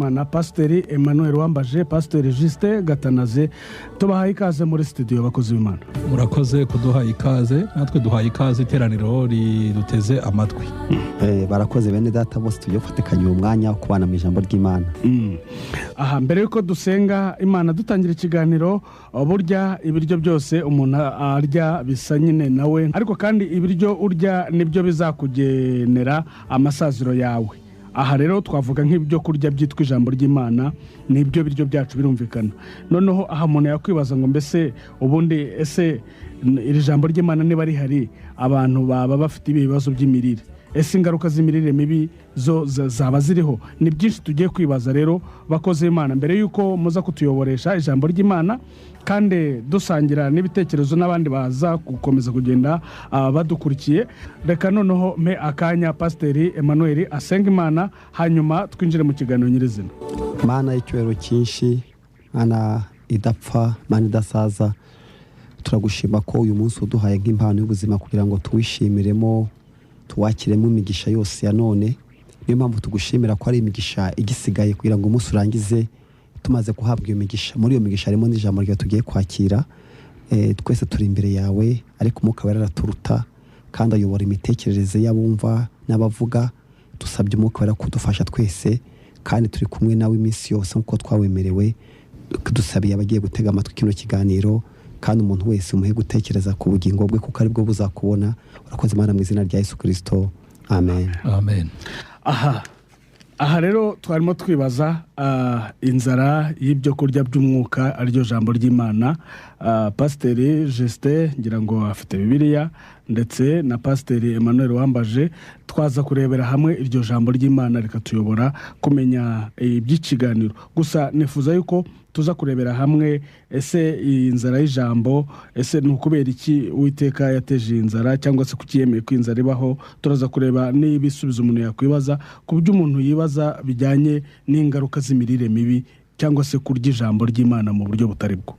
na Pasiteri Emmanuel Wambaje, Pasiteri Juste Gatanaze, tubahaye ikaze muri studio bakozi b'Imana. Murakoze kuduha ikaze, natwe duhaye ikaze iteraniro riduteze amatwi. Barakoze bene data bose tujye gufatikanya uyu mwanya wo kubana mu ijambo ry'Imana. Aha mbere yuko dusenga Imana dutangira ikiganiro, burya ibiryo byose umuntu arya bisa nyine nawe, ariko kandi ibiryo urya nibyo bizakugenera amasaziro yawe. Aha rero twavuga nk'ibyo kurya byitwa ijambo ry'Imana, nibyo biryo byacu birumvikana. Noneho aha umuntu yakwibaza ngo mbese ubundi ese iri jambo ry'Imana niba rihari abantu baba bafite ibibazo by'imirire, ese ingaruka z'imirire mibi zo zaba ziriho? Ni byinshi tugiye kwibaza rero bakoze Imana, mbere yuko muza kutuyoboresha ijambo ry'Imana kandi dusangira n'ibitekerezo n'abandi baza gukomeza kugenda badukurikiye. Reka noneho me akanya Pasiteri Emmanuel asenga Imana, hanyuma twinjire mu kiganiro nyirizina. Mana y'icyubahiro cyinshi, Mana idapfa, Mana idasaza, turagushima ko uyu munsi uduhaye nk'impano y'ubuzima kugira ngo tuwishimiremo, tuwakiremo imigisha yose ya none. Niyo mpamvu tugushimira ko ari imigisha igisigaye kugira ngo umunsi urangize tumaze guhabwa iyo migisha. Muri iyo migisha harimo n'ijambo ryawe tugiye kwakira. Twese turi imbere yawe, ariko umwuka wera araturuta kandi ayobora imitekerereze y'abumva n'abavuga. Dusabye umwuka wera kudufasha twese, kandi turi kumwe nawe iminsi yose nk'uko twawemerewe. Dusabiye abagiye gutega amatwi kino kiganiro, kandi umuntu wese umuhe gutekereza ku bugingo bwe kuko ari bwo buzakubona. Urakoze Imana mu izina rya Yesu Kristo, amen. Amen. Aha rero twarimo twibaza inzara y'ibyo kurya by'umwuka ariryo jambo ry'Imana. Pasiteri Juste ngira ngo afite Bibiliya, ndetse na Pasiteri Emmanuel Wambaje, twaza kurebera hamwe iryo jambo ry'Imana rikatuyobora kumenya iby'ikiganiro. Gusa nifuza yuko tuza kurebera hamwe ese iyi nzara y'ijambo, ese ni ukubera iki Uwiteka yateje inzara, cyangwa se kukiyemeye ko inzara ibaho. Turaza kureba n'ibisubizo umuntu yakwibaza ku byo umuntu yibaza bijyanye n'ingaruka z'imirire mibi, cyangwa se kurya ijambo ry'Imana mu buryo butari bwo.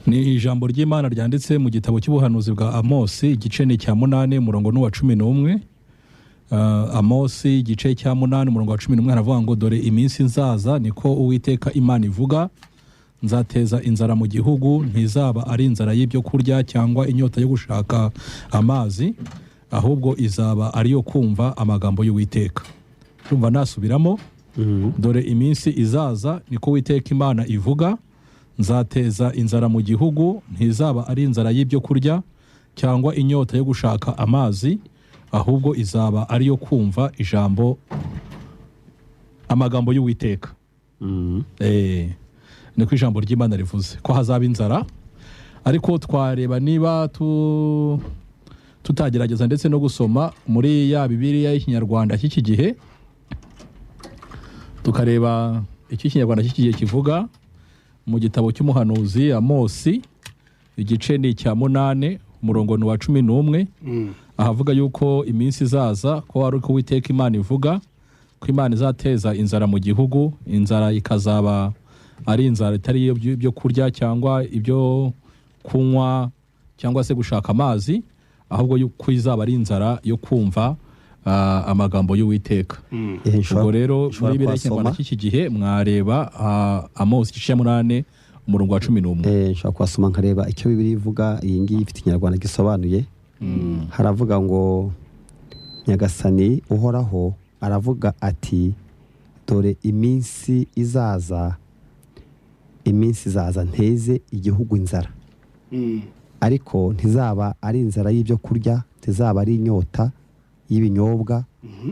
Ni ijambo ry'Imana ryanditse mu gitabo cy'ubuhanuzi bwa Amosi, igice ni cya 8 umurongo n'uwa 11. Amosi igice cya 8 umurongo wa 11 aravuga ngo dore iminsi nzaza, niko Uwiteka Imana ivuga, nzateza inzara mu gihugu, ntizaba ari inzara y'ibyo kurya cyangwa inyota yo gushaka amazi, ahubwo izaba ari yo kumva amagambo y'Uwiteka. Urumva nasubiramo? Dore iminsi izaza, niko Uwiteka Imana ivuga, nzateza inzara mu gihugu, ntizaba ari inzara y'ibyo kurya cyangwa inyota yo gushaka amazi, ahubwo izaba ari yo kumva amagambo y'Uwiteka. Niko ijambo ry'Imana rivuze ko hazaba inzara. Ariko twareba niba tutagerageza ndetse no gusoma muri ya Bibiliya y'Ikinyarwanda cy'iki gihe, tukareba icyo Ikinyarwanda cy'iki gihe kivuga mu gitabo cy'umuhanuzi Amosi, igice ni cya 8 umurongo wa 11. Ahavuga yuko iminsi izaza ko ari uko Uwiteka Imana ivuga ko Imana izateza inzara mu gihugu. Inzara ikazaba ari inzara itari ibyo kurya cyangwa ibyo kunywa cyangwa se gushaka amazi, ahubwo yuko izaba ari inzara yo kumva amagambo y'Uwiteka. Ubwo rero muri Bibiliya cy'iki gihe mwareba Amosi igice cya 8 umurongo wa 11. Nshaka kwasoma nkareba icyo Bibiliya ivuga. Iyi ngiyi ifite Ikinyarwanda gisobanuye. Haravuga ngo Nyagasani uhoraho aravuga ati dore iminsi izaza, nteze igihugu inzara, ariko ntizaba ari inzara y'ibyo kurya, ntizaba ari inyota y'ibinyobwa,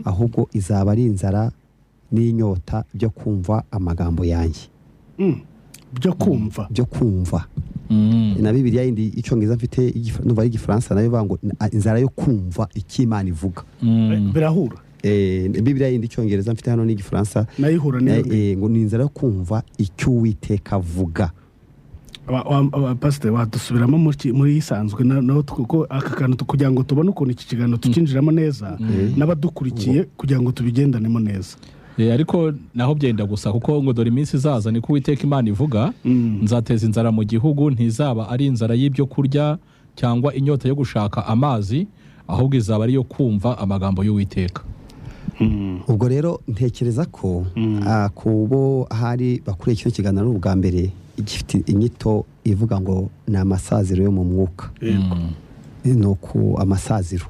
ahubwo izaba ari inzara n'inyota byo kumva amagambo yanjye. byo kumva na Bibiliya yindi icyongereza mfite numva ari Igifaransa nayo bango inzara yo kumva icyo Imana ivuga. Birahura. Bibiliya yindi icyongereza mfite hano ni Igifaransa nayihura ngo ni inzara yo kumva icyo Uwiteka avuga. Pastor wadusubiramo muri isanzwe no kuko aka kantu kugira ngo tubone ukuntu iki kiganiro tukinjiramo neza n'abadukurikiye kugira ngo tubigendanemo neza. Ariko naho byenda gusa kuko ngo dore iminsi izaza niko Uwiteka Imana ivuga, nzateza inzara mu gihugu, ntizaba ari inzara y'ibyo kurya cyangwa inyota yo gushaka amazi, ahubwo izaba ari yo kumva amagambo y'Uwiteka. ubwo rero ntekereza ko kubo hari bakuriye kino kiganiro ubwa mbere gifite inyito ivuga ngo ni amasaziro yo mu mwuka, ni uku amasaziro,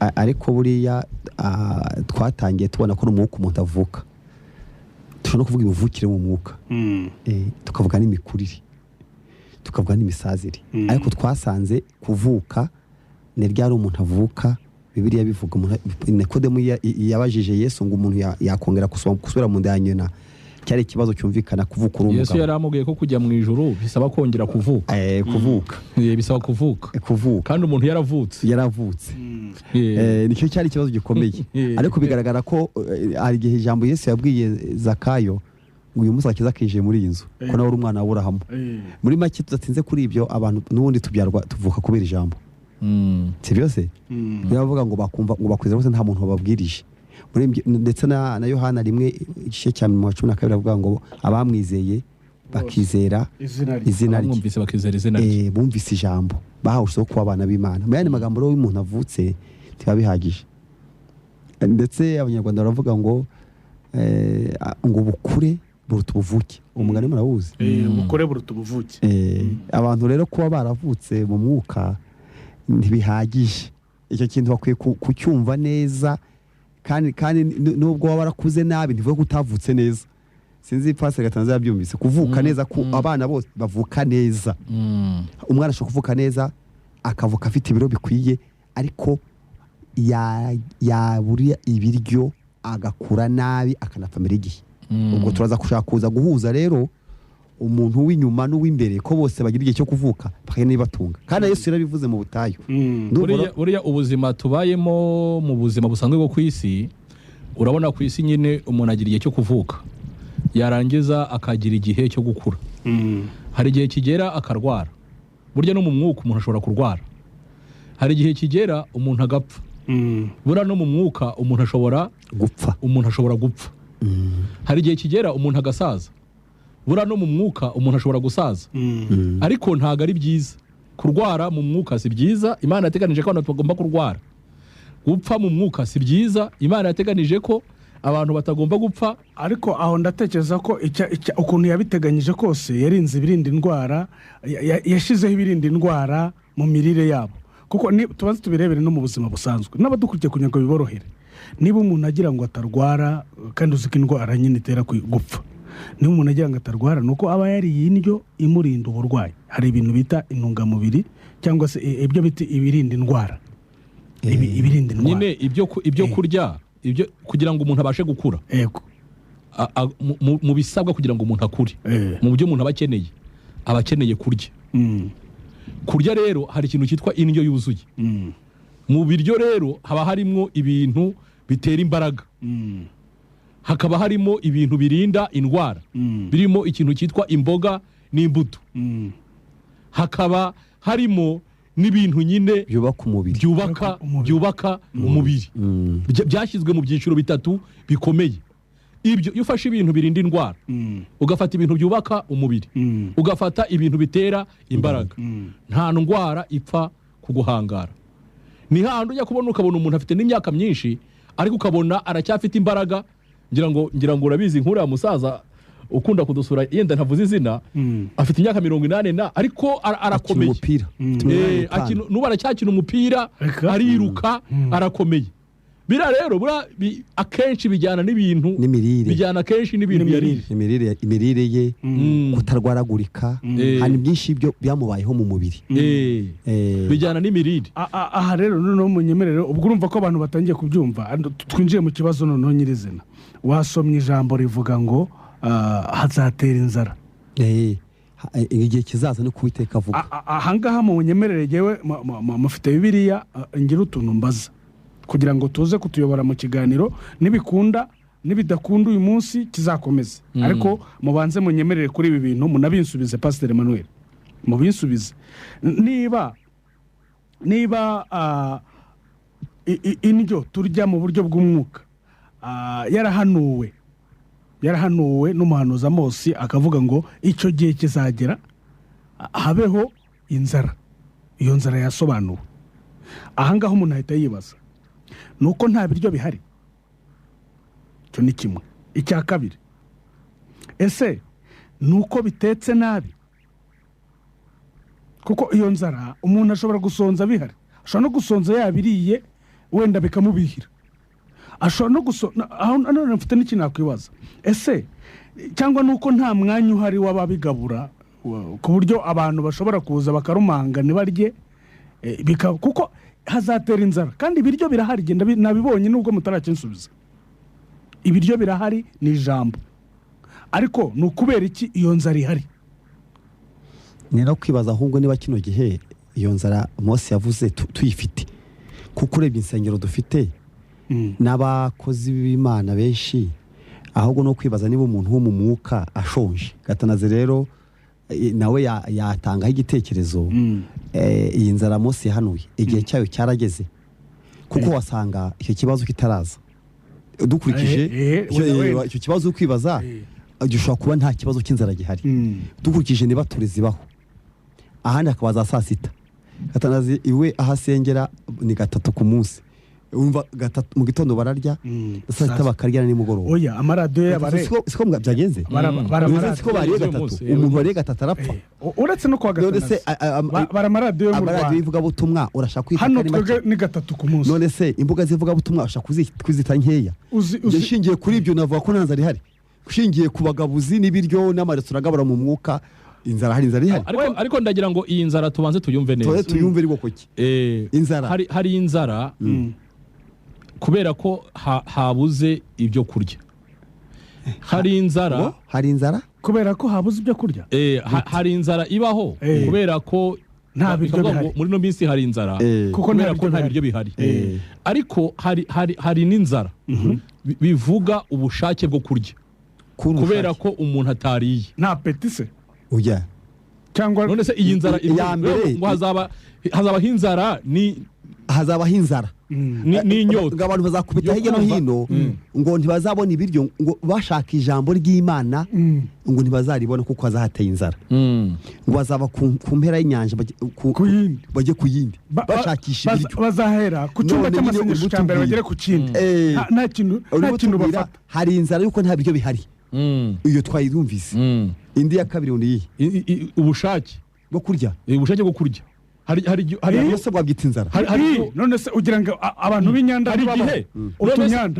ariko buriya twatangiye tubona ko n'umwuka umuntu avuka, turashobora no kuvuga imivukire mu mwuka, tukavuga n'imikurire, tukavuga n'imisazire, ariko twasanze kuvuka ni ryari umuntu avuka. Bibiliya bivuga Nikodemu yabajije Yesu ngo umuntu yakongera gusubira mu nda ya nyina, cyari ikibazo cyumvikana kuvuka uri umugabo. Yesu yaramubwiye ko kujya mu ijuru bisaba kongera kuvuka. Bisaba kuvuka kandi umuntu yaravutse. Nicyo cyari ikibazo gikomeye, ariko bigaragara ko hari igihe ijambo Yesu yabwiye Zakayo ngo uyu munsi akiza kinjiye muri iyi nzu, ko nawe uri umwana w'Aburahamu. Muri make tudatinze kuri ibyo, abantu n'ubundi tuvuka kubera ijambo. Si byose biravuga ngo bakumva ngo bakwizera bose nta muntu wababwirije. Ndetse na Yohana rimwe igice cya 12 avuga ngo abamwizeye bakizera izina rye, bumvise ijambo, bahawe ubushobozi bwo kuba abana b'Imana. Mu yandi magambo rero umuntu avutse tiba bihagije. Ndetse abanyarwanda baravuga ngo bukure buruta ubuvuke, umugani murawuzi, bukure buruta ubuvuke. Abantu rero kuba baravutse mu mwuka ntibihagije, icyo kintu bakwiye kucyumva neza, kandi nubwo waba warakuze nabi ntivuga ko utavutse neza. Sinzi Pastor Gatanze yabyumvise, kuvuka neza ku abana bose bavuka neza. Umwana ashobora kuvuka neza akavuka afite ibiro bikwiye, ariko yaburiya ibiryo agakura nabi akanapfa igihe. Ubwo turaza kushaka kuza guhuza rero umuntu w'inyuma n'uw'imbere ko bose bagira igihe cyo kuvuka bakene batunga, kandi Yesu yarabivuze mu butayu. Buriya ubuzima tubayemo mu buzima busanzwe bwo ku isi, urabona ku isi nyine umuntu agira igihe cyo kuvuka, yarangiza akagira igihe cyo gukura. Hari igihe kigera akarwara, burya no mu mwuka umuntu ashobora kurwara. Hari igihe kigera umuntu agapfa, burya no mu mwuka umuntu ashobora gupfa. Hari igihe kigera umuntu agasaza, burya no mu mwuka umuntu ashobora gusaza. Ariko ntago ari byiza kurwara mu mwuka, si byiza. Imana yateganije ko abantu bagomba kurwara. Gupfa mu mwuka si byiza, Imana yateganije ko abantu batagomba gupfa. Ariko aho ndatekereza ko ukuntu yabiteganyije kose yarinze ibirinda indwara, yashizeho ibirinda indwara mu mirire yabo. Kuko tubanze tubirebere no mu buzima busanzwe n'abadukurikiye kugira ngo biborohere. Niba umuntu agira ngo atarwara, kandi uzi ko indwara nyine itera gupfa, niba umuntu agira ngo atarwara nuko aba yariye indyo imurinda uburwayi. Hari ibintu bita intungamubiri cyangwa se ibyo bita ibirinda indwara. Ibirinda indwara nyine ibyo kurya, ibyo kugira ngo umuntu abashe gukura. Yego. Mu bisabwa kugira ngo umuntu akure, mu byo umuntu aba akeneye kurya. Kurya rero hari ikintu cyitwa indyo yuzuye. Mu biryo rero haba harimo ibintu bitera imbaraga, hakaba harimo ibintu birinda indwara, birimo ikintu cyitwa imboga n'imbuto, hakaba harimo n'ibintu nyine byubaka umubiri. Byashyizwe mu byiciro bitatu bikomeye. Ibyo iyo ufashe ibintu birinda indwara, ugafata ibintu byubaka umubiri, ugafata ibintu bitera imbaraga, nta ndwara ipfa kuguhangara. Ni handi ujya kubona ukabona umuntu afite n'imyaka myinshi ariko ukabona aracyafite imbaraga. Ngira ngo urabizi nk'uriya musaza ukunda kudusura, yenda ntavuze izina, afite imyaka 80 ariko arakomeye. Nubu aracyakina umupira, ariruka, arakomeye. Bira rero akenshi bijyana n'ibintu, bijyana akenshi n'ibintu imirire ye, kutarwaragurika, hari byinshi byo byamubayeho mu mubiri, bijyana n'imirire. Aha rero noneho munyemerere, ubwo urumva ko abantu batangiye kubyumva. Twinjiye mu kibazo noneho nyirizina. Wasomye ijambo rivuga ngo hazatera inzara, igihe kizaza no kuwiteka avuga. Ahangaha mu munyemerere yewe mufite Bibiliya, ngira utuntu mbaza kugira ngo tuze kutuyobora mu kiganiro. Nibikunda nibidakunda uyu munsi kizakomeza, ariko mubanze munyemerere kuri ibi bintu munabinsubize. Pastor Emmanuel, mubinsubize. Niba indyo turya mu buryo bw'umwuka yarahanuwe n'umuhanuzi Amosi, akavuga ngo icyo gihe kizagera habeho inzara. Iyo nzara yasobanuwe. Ahangaho umuntu ahita yibaza, nuko nta biryo bihari. cyo ni kimwe. Icya kabiri, ese nuko bitetse nabi? Kuko iyo nzara umuntu ashobora gusonza bihari, ashobora no gusonza yabiriye wenda bikamubihira, ashobora no gusonza. None mfite n'ikintu nakwibaza, ese cyangwa nuko nta mwanya uhari w'ababigabura ku buryo abantu bashobora kuza bakarumanga ntibarye, kuko hazatera inzara. Kandi ibiryo birahari, genda nabibonye nubwo mutarakinsubiza. Ibiryo birahari ni ijambo, ariko ni ukubera iki iyo nzara ihari? ni no kwibaza ahubwo niba kino gihe iyo nzara Mose yavuze tuyifite, kuko urebye insengero dufite n'abakozi b'Imana benshi, ahubwo no kwibaza niba umuntu wo mu mwuka ashonje. Gatanaze rero nawe yatangaho igitekerezo. Iyi nzara Mose yahanuye igihe cyayo cyarageze, kuko wasanga icyo kibazo kitaraza. Dukurikije icyo kibazo kwibaza gishobora kuba nta kibazo cy'inzara gihari. Dukurikije niba turezibaho ahandi akabaza saa sita, Gatanazi iwe ahasengera ni 3 ku munsi. Umva 3 mu gitondo bararya, saa sita bakarya nimugoroba. Oya, amaradiyo y'abare siko byagenze. Siko bariye 3, umuntu wariye 3 arapfa. Uretse no kwa Gatanazi baramaradiyo mu Rwanda ivuga butumwa urashaka kwita hano twege ni 3 ku munsi. None se imbuga zivuga butumwa urashaka kuzita nkeya? Gishingiye kuri ibyo navuga ko nta nzara ihari. Ushingiye ku bagabuzi n'ibiryo n'amaresitora agabura mu mwuka, inzara ihari. Ariko ndagira ngo iyi nzara tubanze tuyumve neza. Tuyumve riko ki inzara hari inzara kubera ko habuze ibyo kurya. Hari inzara kubera ko habuze ibyo kurya. Hari inzara ibaho kubera ko nta biryo bihari. Muri no minsi hari inzara kuko nta biryo bihari. Ariko hari n'inzara bivuga ubushake bwo kurya, kubera ko umuntu atariye nta apeti se. Ujya cyangwa none se iyi nzara ngo hazabaho inzara hazabaho inzara n'inyota, abantu bazakubita hirya no hino ngo ntibazabona ibiryo, ngo bashaka ijambo ry'Imana ngo ntibazaribona kuko hazahateye inzara. Ngo bazaba ku mpera y'inyanja bajye ku yindi bashakisha ibiryo, bazahera ku cyumba cy'amasengesho cya mbere bagere ku kindi. Nta kintu bafata. Hari inzara yuko nta biryo bihari. Iyo twayirumvise. Indi ya kabiri ni ubushake bwo kurya. Ubushake bwo kurya hari yose bwabwita inzara. None se ugira ngo abantu b'inyanda hari igihe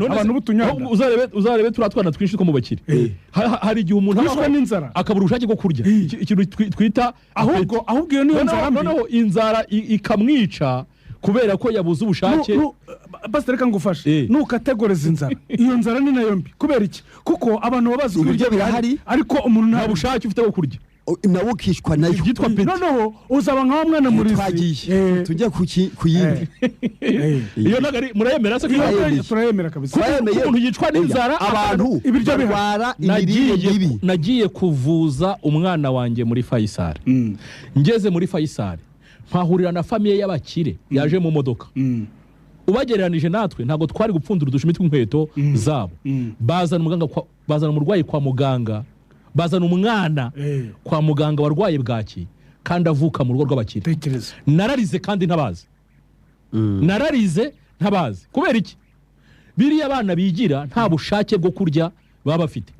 abantu b'utunyanda uzarebe turatwana twinshi two mu bakire. Hari igihe umuntu ashwa n'inzara akabura ubushake bwo kurya, ikintu twita ahubwo iyo niyo nzara. Noneho inzara ikamwica kubera ko yabuze ubushake. Basi reka ngufashe nukategoreza inzara. Iyo nzara ni nayo mbi. Kubera iki? Kuko abantu babazi ibiryo birahari ariko umuntu nta bushake ufite bwo kurya, nawo kishwa nayo byitwa peti. Noneho uzaba nka mwana muri tujye ku yindi. Iyo nagari murayemera se? Turayemera kabisa. Umuntu yicwa n'inzara, abantu ibiryo bihara. Nagiye kuvuza umwana wanjye muri Faisal. Ngeze muri Faisal mpahurira na famiye y'abakire yaje mu modoka. Ubagereranije natwe ntago twari gupfundura udushumi tw'inkweto zabo. Bazana umurwayi kwa muganga, bazana umwana kwa muganga warwaye bwaki kandi avuka mu rugo rw'abakire. Nararize kandi ntabazi. Kubera iki? Biriya abana bigira nta bushake bwo kurya baba bafite.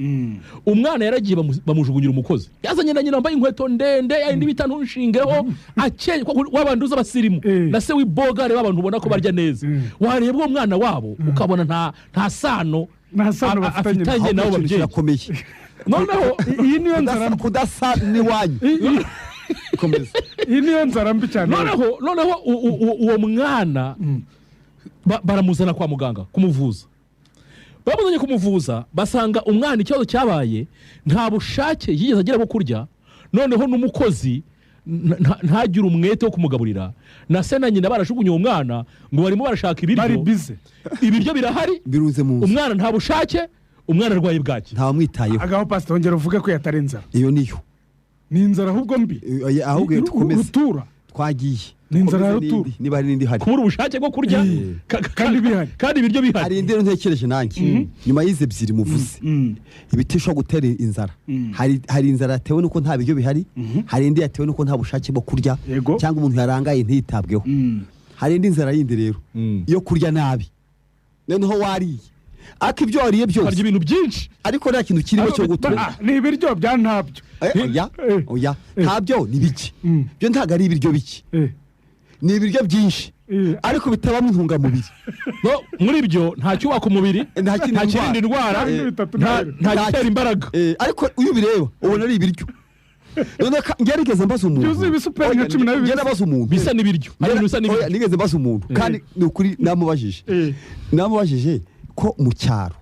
Umwana yaragiye bamujugunyira umukozi, yazanye na nyina wambaye inkweto ndende yindi bita ntunshingeho akeye wabanduza abasirimu na se w'ibogare w'abantu ubona ko barya neza. Wareba uwo mwana wabo ukabona nta sano afitanye nabo babyeyi. Noneho iyi niyo nzara kudasa ni wanyu. Iyi niyo nzara mbi cyane. Noneho uwo mwana baramuzana kwa muganga kumuvuza. Bamuzanye kumuvuza basanga umwana ikibazo cyabaye nta bushake yigeze agira bwo kurya. Noneho n'umukozi ntagire umwete wo kumugaburira, na se na nyina barashugunye uwo mwana ngo barimo barashaka ibiryo. Ibiryo birahari birunze mu umwana nta bushake, umwana arwaye bwaki. Nta wamwitayeho. Agaho pastor ongera uvuge ko yatari inzara. Iyo niyo ni inzara ahubwo mbi. Ahubwo tukomeze rutura twagiye ni inzara rutura. Niba hari n'indi hari kubura ubushake bwo kurya kandi bihari, kandi ibiryo bihari. Hari indi ntekereje nanjye nyuma y'ize ebyiri muvuze ibitisho gutera inzara. Hari inzara yatewe nuko nta biryo bihari, hari indi yatewe nuko nta bushake bwo kurya cyangwa umuntu yarangaye ntitabweho. Hari indi nzara yindi rero yo kurya nabi, noneho wariye ariko ibyo wariye byose harya ibintu byinshi ariko nta kintu kirimo cyo gutuma ni ibiryo bya ntabyo oya ntabyo ni biki byo ntago ari ibiryo biki ni ibiryo byinshi ariko bitabamo intungamubiri muri byo nta cyubaka umubiri nta kirinda indwara nta gitera imbaraga ariko iyo ubireba ubona ari ibiryo ngerageze mbaza umuntu byuzuye ibisuperi nka 12 ngenda mbaza umuntu bisa n'ibiryo nigeze mbaza umuntu kandi ni ukuri namubajije ko mu cyaro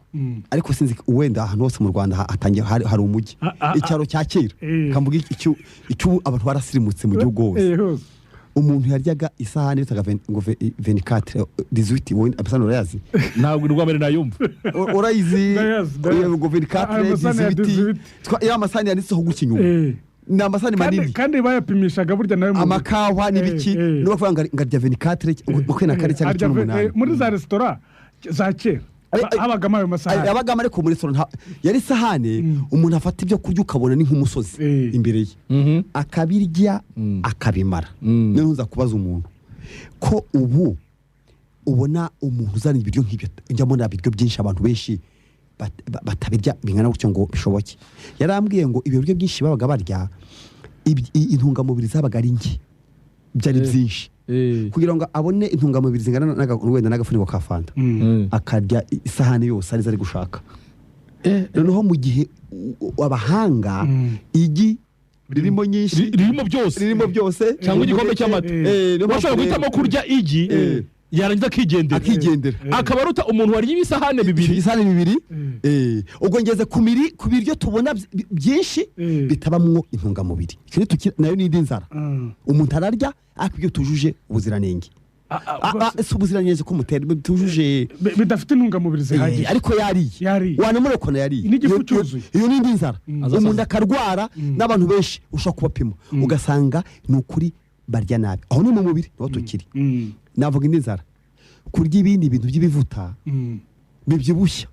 ariko sinzi wenda ahantu hose mu Rwanda hatangiye hari umujyi icyaro cya kera kamvuga icyo abantu barasirimutse mu gihugu hose umuntu yaryaga isahani bitaga 24 18 abasana urayazi ntabwo urwamere nayumva urayizi ngo 24 18 ya amasahani yanditseho gukinyuma ni amasahani manini kandi bayapimishaga burya nayo amakawa n'ibiki no bavuga ngo ngarya 24 makwena kare cyangwa 18 muri za restaurant za kera abagama ayo masahani abagama ariko muri restaurant yari sahane umuntu afata ibyo kurya ukabona ni nk'umusozi imbere ye akabirya akabimara none uza kubaza umuntu ko ubu ubona umuntu uzana ibiryo nk'ibyo njyamo nabiryo byinshi abantu benshi batabirya bingana gutyo ngo bishoboke yarambwiye ngo ibyo biryo byinshi babaga barya intungamubiri zabaga ari nke byari byinshi kugira ngo abone intungamubiri zingana wenda n'agafuniko ka fanta akarya isahani yose ari gushaka noneho mu gihe abahanga igi ririmo nyinshi ririmo byose cyangwa igikombe cy'amata bashobora guhitamo kurya igi yarangiza akigendera akaba aruta umuntu wariye ibisahane bibiri ubwo ngeze ku biryo tubona byinshi bitabamwo intungamubiri nayo n'indi nzara umuntu ararya ariko ibyo tujuje ubuziranenge si ubuziranenge ko tujuje bidafite intungamubiri zihagije ariko yariye wanamurokona yariye n'igifu cyuzuye iyo n'indi nzara umuntu akarwara n'abantu benshi ushobora kubapima ugasanga ni ukuri barya nabi aho ni mu mubiri niho tukiri navuga indi nzara kurya ibindi bintu by'ibivuta bibyibushya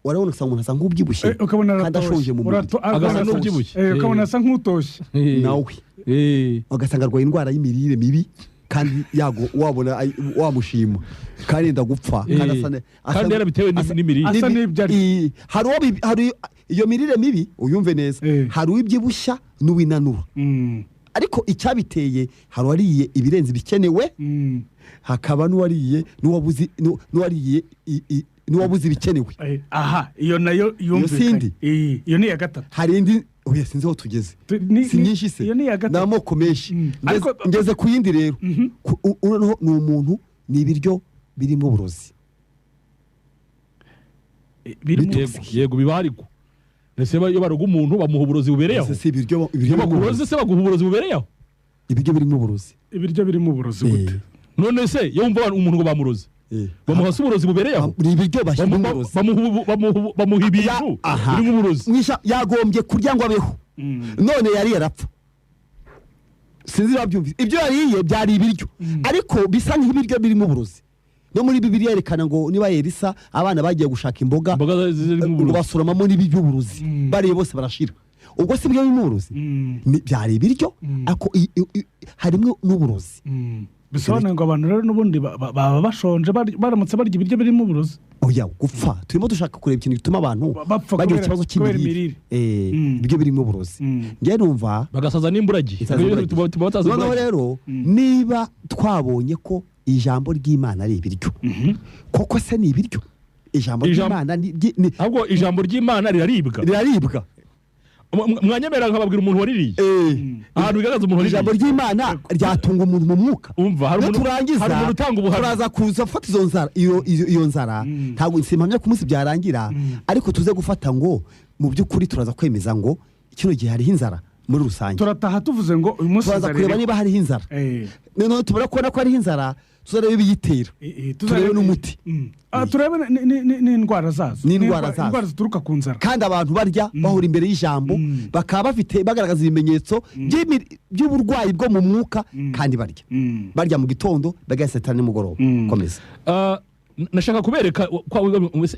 warabona usanga umuntu asa nk'ubyibushye kandi ashonje mu mubiri agasa n'ubyibushye ukabona asa nk'utoshye nawe ugasanga arwaye indwara y'imirire mibi kandi wabona wamushima kandi yenda gupfa kandi yarabitewe n'imirire asa n'ibyo hari iyo mirire mibi uyumve neza hari uwibyibushya n'uwinanura ariko icyabiteye hari wariye ibirenze ibikenewe hakaba n'uwariye n'uwabuze ibikenewe iyo nayo yumvikanye iyo ni iya gatatu hari indi oya sinzi aho tugeze si nyinshi se iyo ni iya gatatu n'amoko menshi ngeze ku yindi rero noneho ni umuntu ni ibiryo birimo uburozi yego biba ariko ese iyo baruga umuntu bamuha uburozi bubereyeho iyo bakuroze se baguha uburozi bubereyeho ibiryo birimo uburozi gute none se iyo wumva umuntu ngo bamuroze bamuha se uburozi bubereyeho ni ibiryo bashyira uburozi bamuha ibintu birimo uburozi yagombye kurya ngo abeho none yari yarapfa sinzi babyumvise ibyo yariye byari ibiryo ariko bisa nk'ibiryo birimo uburozi no muri Bibiliya yerekana ngo niba Elisa abana bagiye gushaka imboga basoromamo n'iby'uburozi bariye bose barashira ubwo si byo birimo uburozi byari ibiryo ariko harimo n'uburozi bisobanura ngo abantu rero n'ubundi baba bashonje baramutse barya ibiryo birimo uburozi oya gupfa turimo dushaka kureba ikintu gituma abantu bagira ikibazo cy'imirire ibiryo birimo uburozi njye numva bagasaza n'imburagihe noneho rero niba twabonye ko ijambo ry'Imana ari ibiryo koko se ni ibiryo ijambo ry'Imana ahubwo ijambo ry'Imana riraribwa mwanyemera nkababwira umuntu waririye ahantu bigaragaza umuntu waririye ijambo ry'Imana ryatunga umuntu mu mwuka umva hari umuntu utanga ubuhamya turaza kuza gufata izo nzara iyo nzara ntabwo nsimamya ku munsi byarangira ariko tuze gufata ngo mu by'ukuri turaza kwemeza ngo kino gihe hariho inzara muri rusange turataha tuvuze ngo uyu munsi turaza kureba niba hariho inzara noneho tubona kubona ko hariho inzara tuzarebe ibiyitera turebe n'umuti turebe n'indwara zazo indwara zituruka ku nzara kandi abantu barya bahura imbere y'ijambo bakaba bagaragaza ibimenyetso by'uburwayi bwo mu mwuka kandi barya mu gitondo bagaseta nimugoroba komeza nashaka kubereka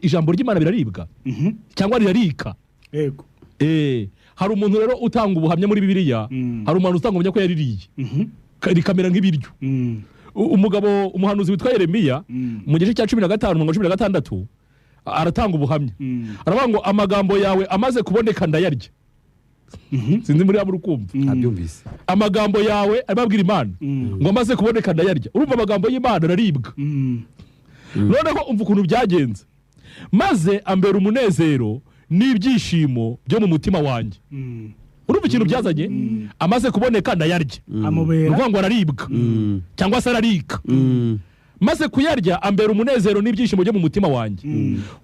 ijambo ry'Imana biraribwa cyangwa rirarika yego hari umuntu rero utanga ubuhamya muri Bibiliya hari umuntu utanga ubuhamya ko yaririye rikamera nk'ibiryo umugabo umuhanuzi witwa Yeremiya mu gice cya 15 mu 16 aratanga ubuhamya aravuga ngo amagambo yawe amaze kuboneka ndayarya sinzi muri aburukumva nabyumvise amagambo yawe ababwira Imana ngo amaze kuboneka ndayarya urumva amagambo y'Imana araribwa noneho umva ukuntu byagenze maze ambera umunezero n'ibyishimo byo mu mutima wanjye urumva ikintu byazanye amaze kuboneka ndayarya amubera ngo araribwa cyangwa se ararika maze kuyarya ambera umunezero n'ibyishimo byo mu mutima wanjye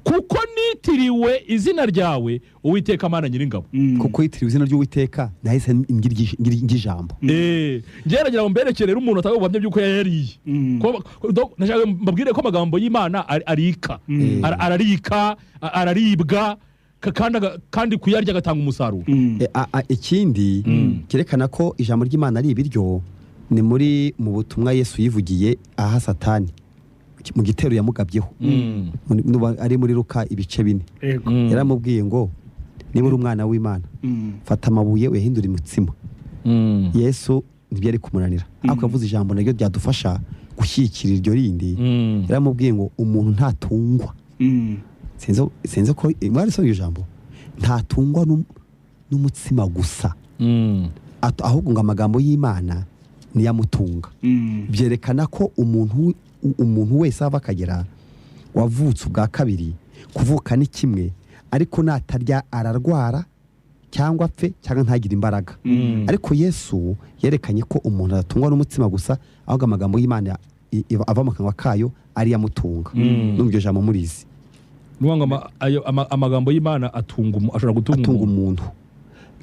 kuko nitiriwe izina ryawe Uwiteka Mana Nyiringabo kuko yitiriwe izina ry'Uwiteka nahise ngira ijambo ngeragira ngo mberekere umuntu ataguhamya byuko yariye nashaka mbabwire ko amagambo y'Imana arika ararika araribwa kandi kuyarya gatanga umusaruro ikindi kerekana ko ijambo ry'Imana ari ibiryo ni mu butumwa Yesu yivugiye aha Satani mu gitero yamugabyeho ari muri Luka ibice 4 yaramubwiye ngo niba uri umwana w'Imana fata amabuye uyahindura umutsima Yesu ntibyari kumunanira ariko yavuze ijambo naryo ryadufasha gushyikira iryo rindi yaramubwiye ngo umuntu ntatungwa sinzi ko mwari so ijambo ntatungwa n'umutsima gusa ahubwo ngo amagambo y'Imana niyamutunga byerekana ko umuntu wese ava akagera wavutse ubwa kabiri kuvuka ni kimwe ariko natarya ararwara cyangwa apfe cyangwa ntagire imbaraga ariko Yesu yerekanye ko umuntu adatungwa n'umutsima gusa ahubwo amagambo y'Imana ava mu kanwa kayo ari yamutunga n'ubyo jambo murizi amagambo y'Imana ashobora gutunga umuntu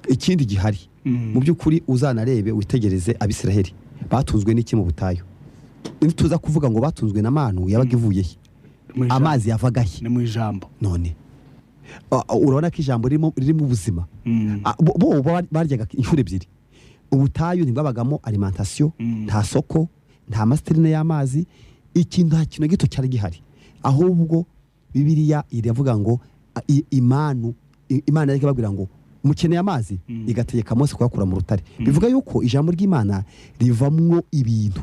ikindi gihari mu by'ukuri uzanarebe witegereze Abisiraheli batunzwe n'iki mu butayu tuza kuvuga ngo batunzwe na manu yabaga ivuye amazi yavaga he ni mu ijambo none urabona ko ijambo ririmo ubuzima bo baryaga inshuro ebyiri ubutayu ntibwabagamo alimentation nta soko nta masiterine y'amazi nta kintu gito cyari gihari ahubwo Bibiliya iravuga ngo Imana yababwira ngo mukeneye amazi igategeka Mose kuyakura mu rutare bivuga yuko ijambo ry'Imana rivamwo ibintu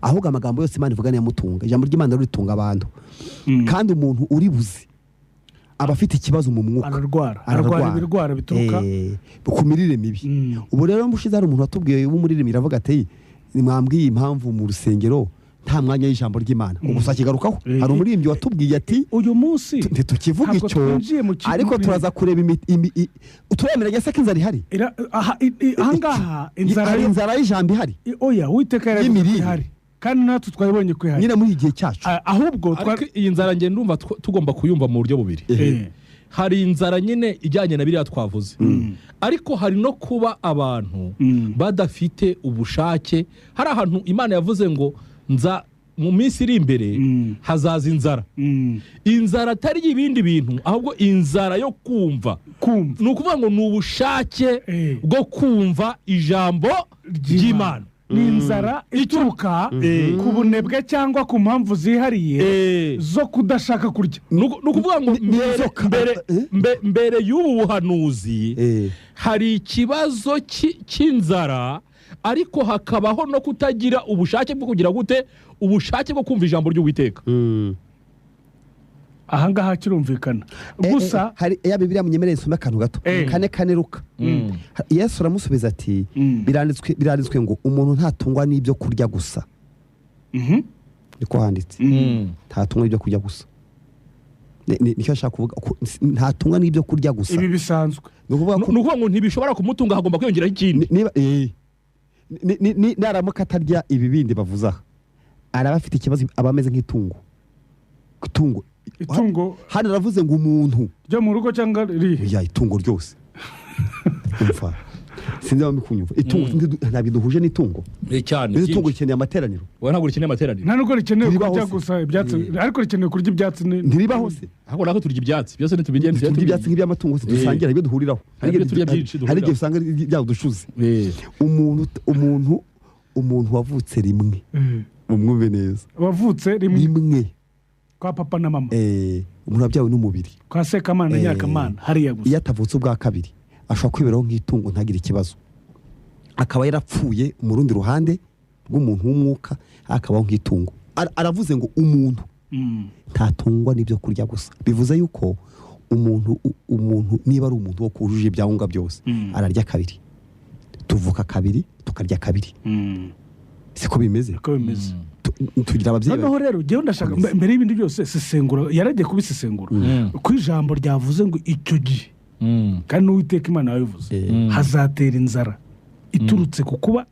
ahubwo amagambo yose Imana ivuga niyamutunga ijambo ry'Imana ritunga abantu kandi umuntu uri buzi aba afite ikibazo mu mwuka ararwara ibirwara bituruka ku mirire mibi ubu rero mushize hari umuntu watubwiye w'umurire miravuga ati nimwambwiye impamvu mu rusengero nta mwanya y'ijambo ry'Imana gusa kigarukaho hari umurimbyi watubwiye ati uyu munsi ntitukivuga icyo ariko turaza kureba turemera yase kinzara ihari ahangaha inzara y'ijambo ihari oya Uwiteka yarihari kandi natwe twayibonye ko ihari nyine muri igihe cyacu ahubwo iyi nzara nge ndumva tugomba kuyumva mu buryo bubiri hari inzara nyine ijyanye na biriya twavuze ariko hari no kuba abantu badafite ubushake hari ahantu Imana yavuze ngo mu minsi iri imbere hazaza inzara atari ibindi bintu ahubwo inzara yo kumva ni ukuvuga ngo ni ubushake bwo kumva ijambo ry'Imana ni inzara ituruka ku bunebwe cyangwa ku mpamvu zihariye zo kudashaka kurya ni ukuvuga ngo mbere y'ubu buhanuzi hari ikibazo cy'inzara ariko hakabaho no kutagira ubushake bwo kugira gute ubushake bwo kumva ijambo ry'Uwiteka ahangaha kirumvikana gusa hari ya Bibiliya munyemereye nsome akantu gato kane Luka Yesu aramusubiza ati biranditswe ngo umuntu ntatungwa n'ibyo kurya gusa niko handitse ntatungwa n'ibyo kurya gusa nicyo nshaka kuvuga ntatungwa n'ibyo kurya gusa ibi bisanzwe ni ukuvuga ngo ntibishobora kumutunga hagomba kwiyongeraho ikindi naramuka atarya ibi bindi bavuze aha araba afite ikibazo aba ameze nk'itungo hano aravuze ngo umuntu ryo mu rugo cyangwa ya itungo ryose umva sinzi aho mikunyumva itungo ntabwo duhuje n'itungo cyane itungo rikeneye amateraniro wowe ntabwo rikeneye amateraniro nta nubwo rikeneye kurya gusa ibyatsi ariko rikeneye kurya ibyatsi ntiribaho se ahubwo nako turya ibyatsi byose ntitubigenze turya ibyatsi nk'iby'amatungo dusangira ibyo duhuriraho hari igihe usanga byabo dushuze umuntu wavutse rimwe umwumve neza wavutse rimwe kwa papa na mama umuntu wabyawe n'umubiri kwa sekamana na nyakamana hariya gusa iyo atavutse ubwa kabiri ashobora kwiberaho nk'itungo ntagire ikibazo akaba yarapfuye mu rundi ruhande rw'umuntu w'umwuka akabaho nk'itungo aravuze ngo umuntu ntatungwa n'ibyo kurya gusa. Bivuze yuko umuntu niba ari umuntu wo kujuje ibyangombwa byose ararya kabiri, tuvuka kabiri tukarya kabiri, siko bimeze. Tugira ababyeyi noneho rero ngewe ndashaka mbere y'ibindi byose sesengura, yaragiye kubisesengura ku ijambo ryavuze ngo icyo gihe kandi n'Uwiteka Imana yabivuze hazatera inzara iturutse ku kuba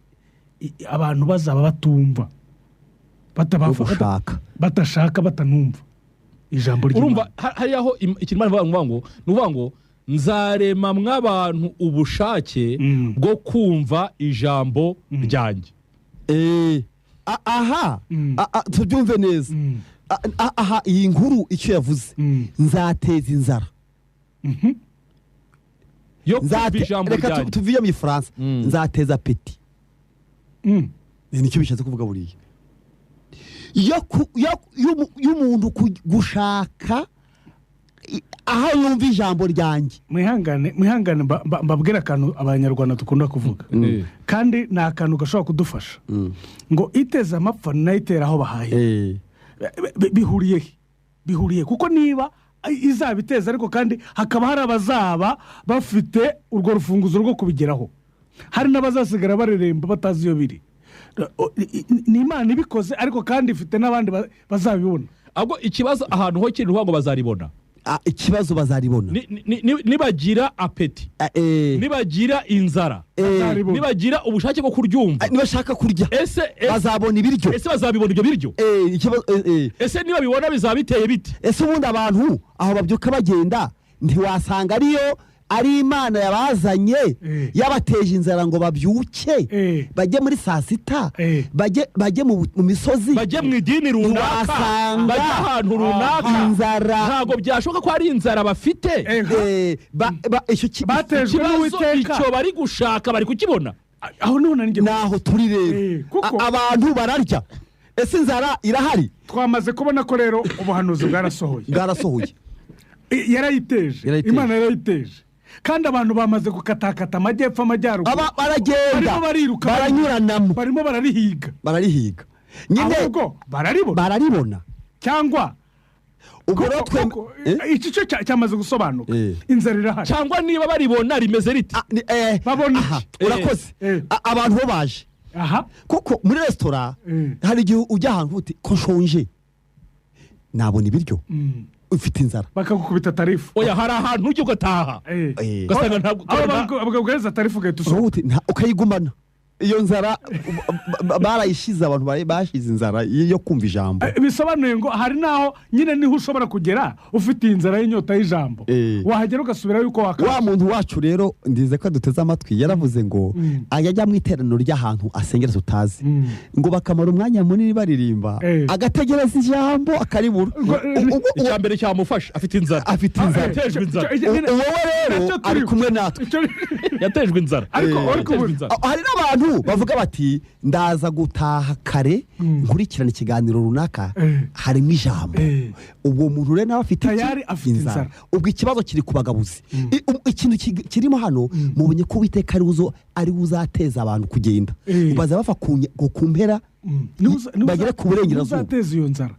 abantu bazaba batumva, batashaka, batanumva ijambo ry'Imana. Urumva hari aho ikintu Imana ivuga ngo nzarema mw'abantu ubushake bwo kumva ijambo ryanjye. Aha tubyumve neza. Aha iyi nkuru icyo yavuze nzateza inzara yo kumva ijambo ryanjye. Reka tuviye mu Faransa nzateza peti. Nicyo bishatse kuvuga buriya y'umuntu gushaka aho yumva ijambo ryanjye. Mwihangane mbabwira akantu abanyarwanda dukunda kuvuga kandi ni akantu gashobora kudufasha ngo iteze amapfa nayitera aho bahaye. Bihuriye kuko niba izaba iteza ariko kandi hakaba hari abazaba bafite urwo rufunguzo rwo kubigeraho, hari n'abazasigara bareremba batazi iyo biri. Ni Imana ibikoze ariko kandi ifite n'abandi bazabibona. Ahubwo ikibazo ahantu ho kiri ngo bazaribona. Ikibazo bazaribona nibagira apeti, nibagira inzara, nibagira ubushake bwo kuryumva, nibashaka kurya bazabona ibiryo. Ese bazabibona ibyo biryo? Ese niba bibona bizabiteye bite? Ese ubundi abantu aho babyuka bagenda ntiwasanga ari Imana yabazanye yabateje inzara ngo babyuke bajye muri saa sita, bajye mu misozi, bajye mu idini runaka, bajye ahantu runaka. Inzara ntabwo byashoboka ko ari inzara bafite. Batejwe n'Uwiteka, icyo bari gushaka bari kukibona. Aho naho turi rero abantu bararya. Ese inzara irahari? Twamaze kubona ko rero ubuhanuzi bwarasohoye. Yarayiteje, Imana yarayiteje. Kandi abantu bamaze gukatakata amajyepfo amajyaruguru, baragenda baranyuranamo, barimo bararihiga nyine ahubwo bararibona cyangwa iki cyo cyamaze gusobanuka. Inzara irahari cyangwa niba baribona rimeze riti babona urakoze. Abantu bo baje kuko muri restaurant hari igihe ujya ahantu uti ko nshonje nabona ibiryo ufite inzara bakagukubita tarifu. Oya hari ahantu ujye ugataha gasanga ntabwo abagabweza tarifu ugahita usoma ukayigumana. Iyo nzara barayishize, abantu bashize inzara yo kumva ijambo. Bisobanuye ngo hari naho nyine niho ushobora kugera ufite inzara y'inyota y'ijambo, wahagera ugasubira yuko wa muntu wacu rero ndize ko duteze amatwi yaravuze ngo ajya mu iteraniro ry'ahantu asengera tutazi ngo bakamara umwanya munini baririmba agategereza ijambo akaribura. Icyambere cyamufasha afite inzara, yatejwe inzara. Wowe rero ari kumwe natwe yatejwe inzara. Hari n'abantu bavuga bati ndaza gutaha kare nkurikirana ikiganiro runaka harimo ijambo. Ubwo muntu rero nawe afite inzara. Ubwo ikibazo kiri ku bagabuzi. Ikintu kirimo hano mubonye ko Uwiteka ari uzateza abantu kugenda, baza bafa ku mpera bagere ku burengerazuba,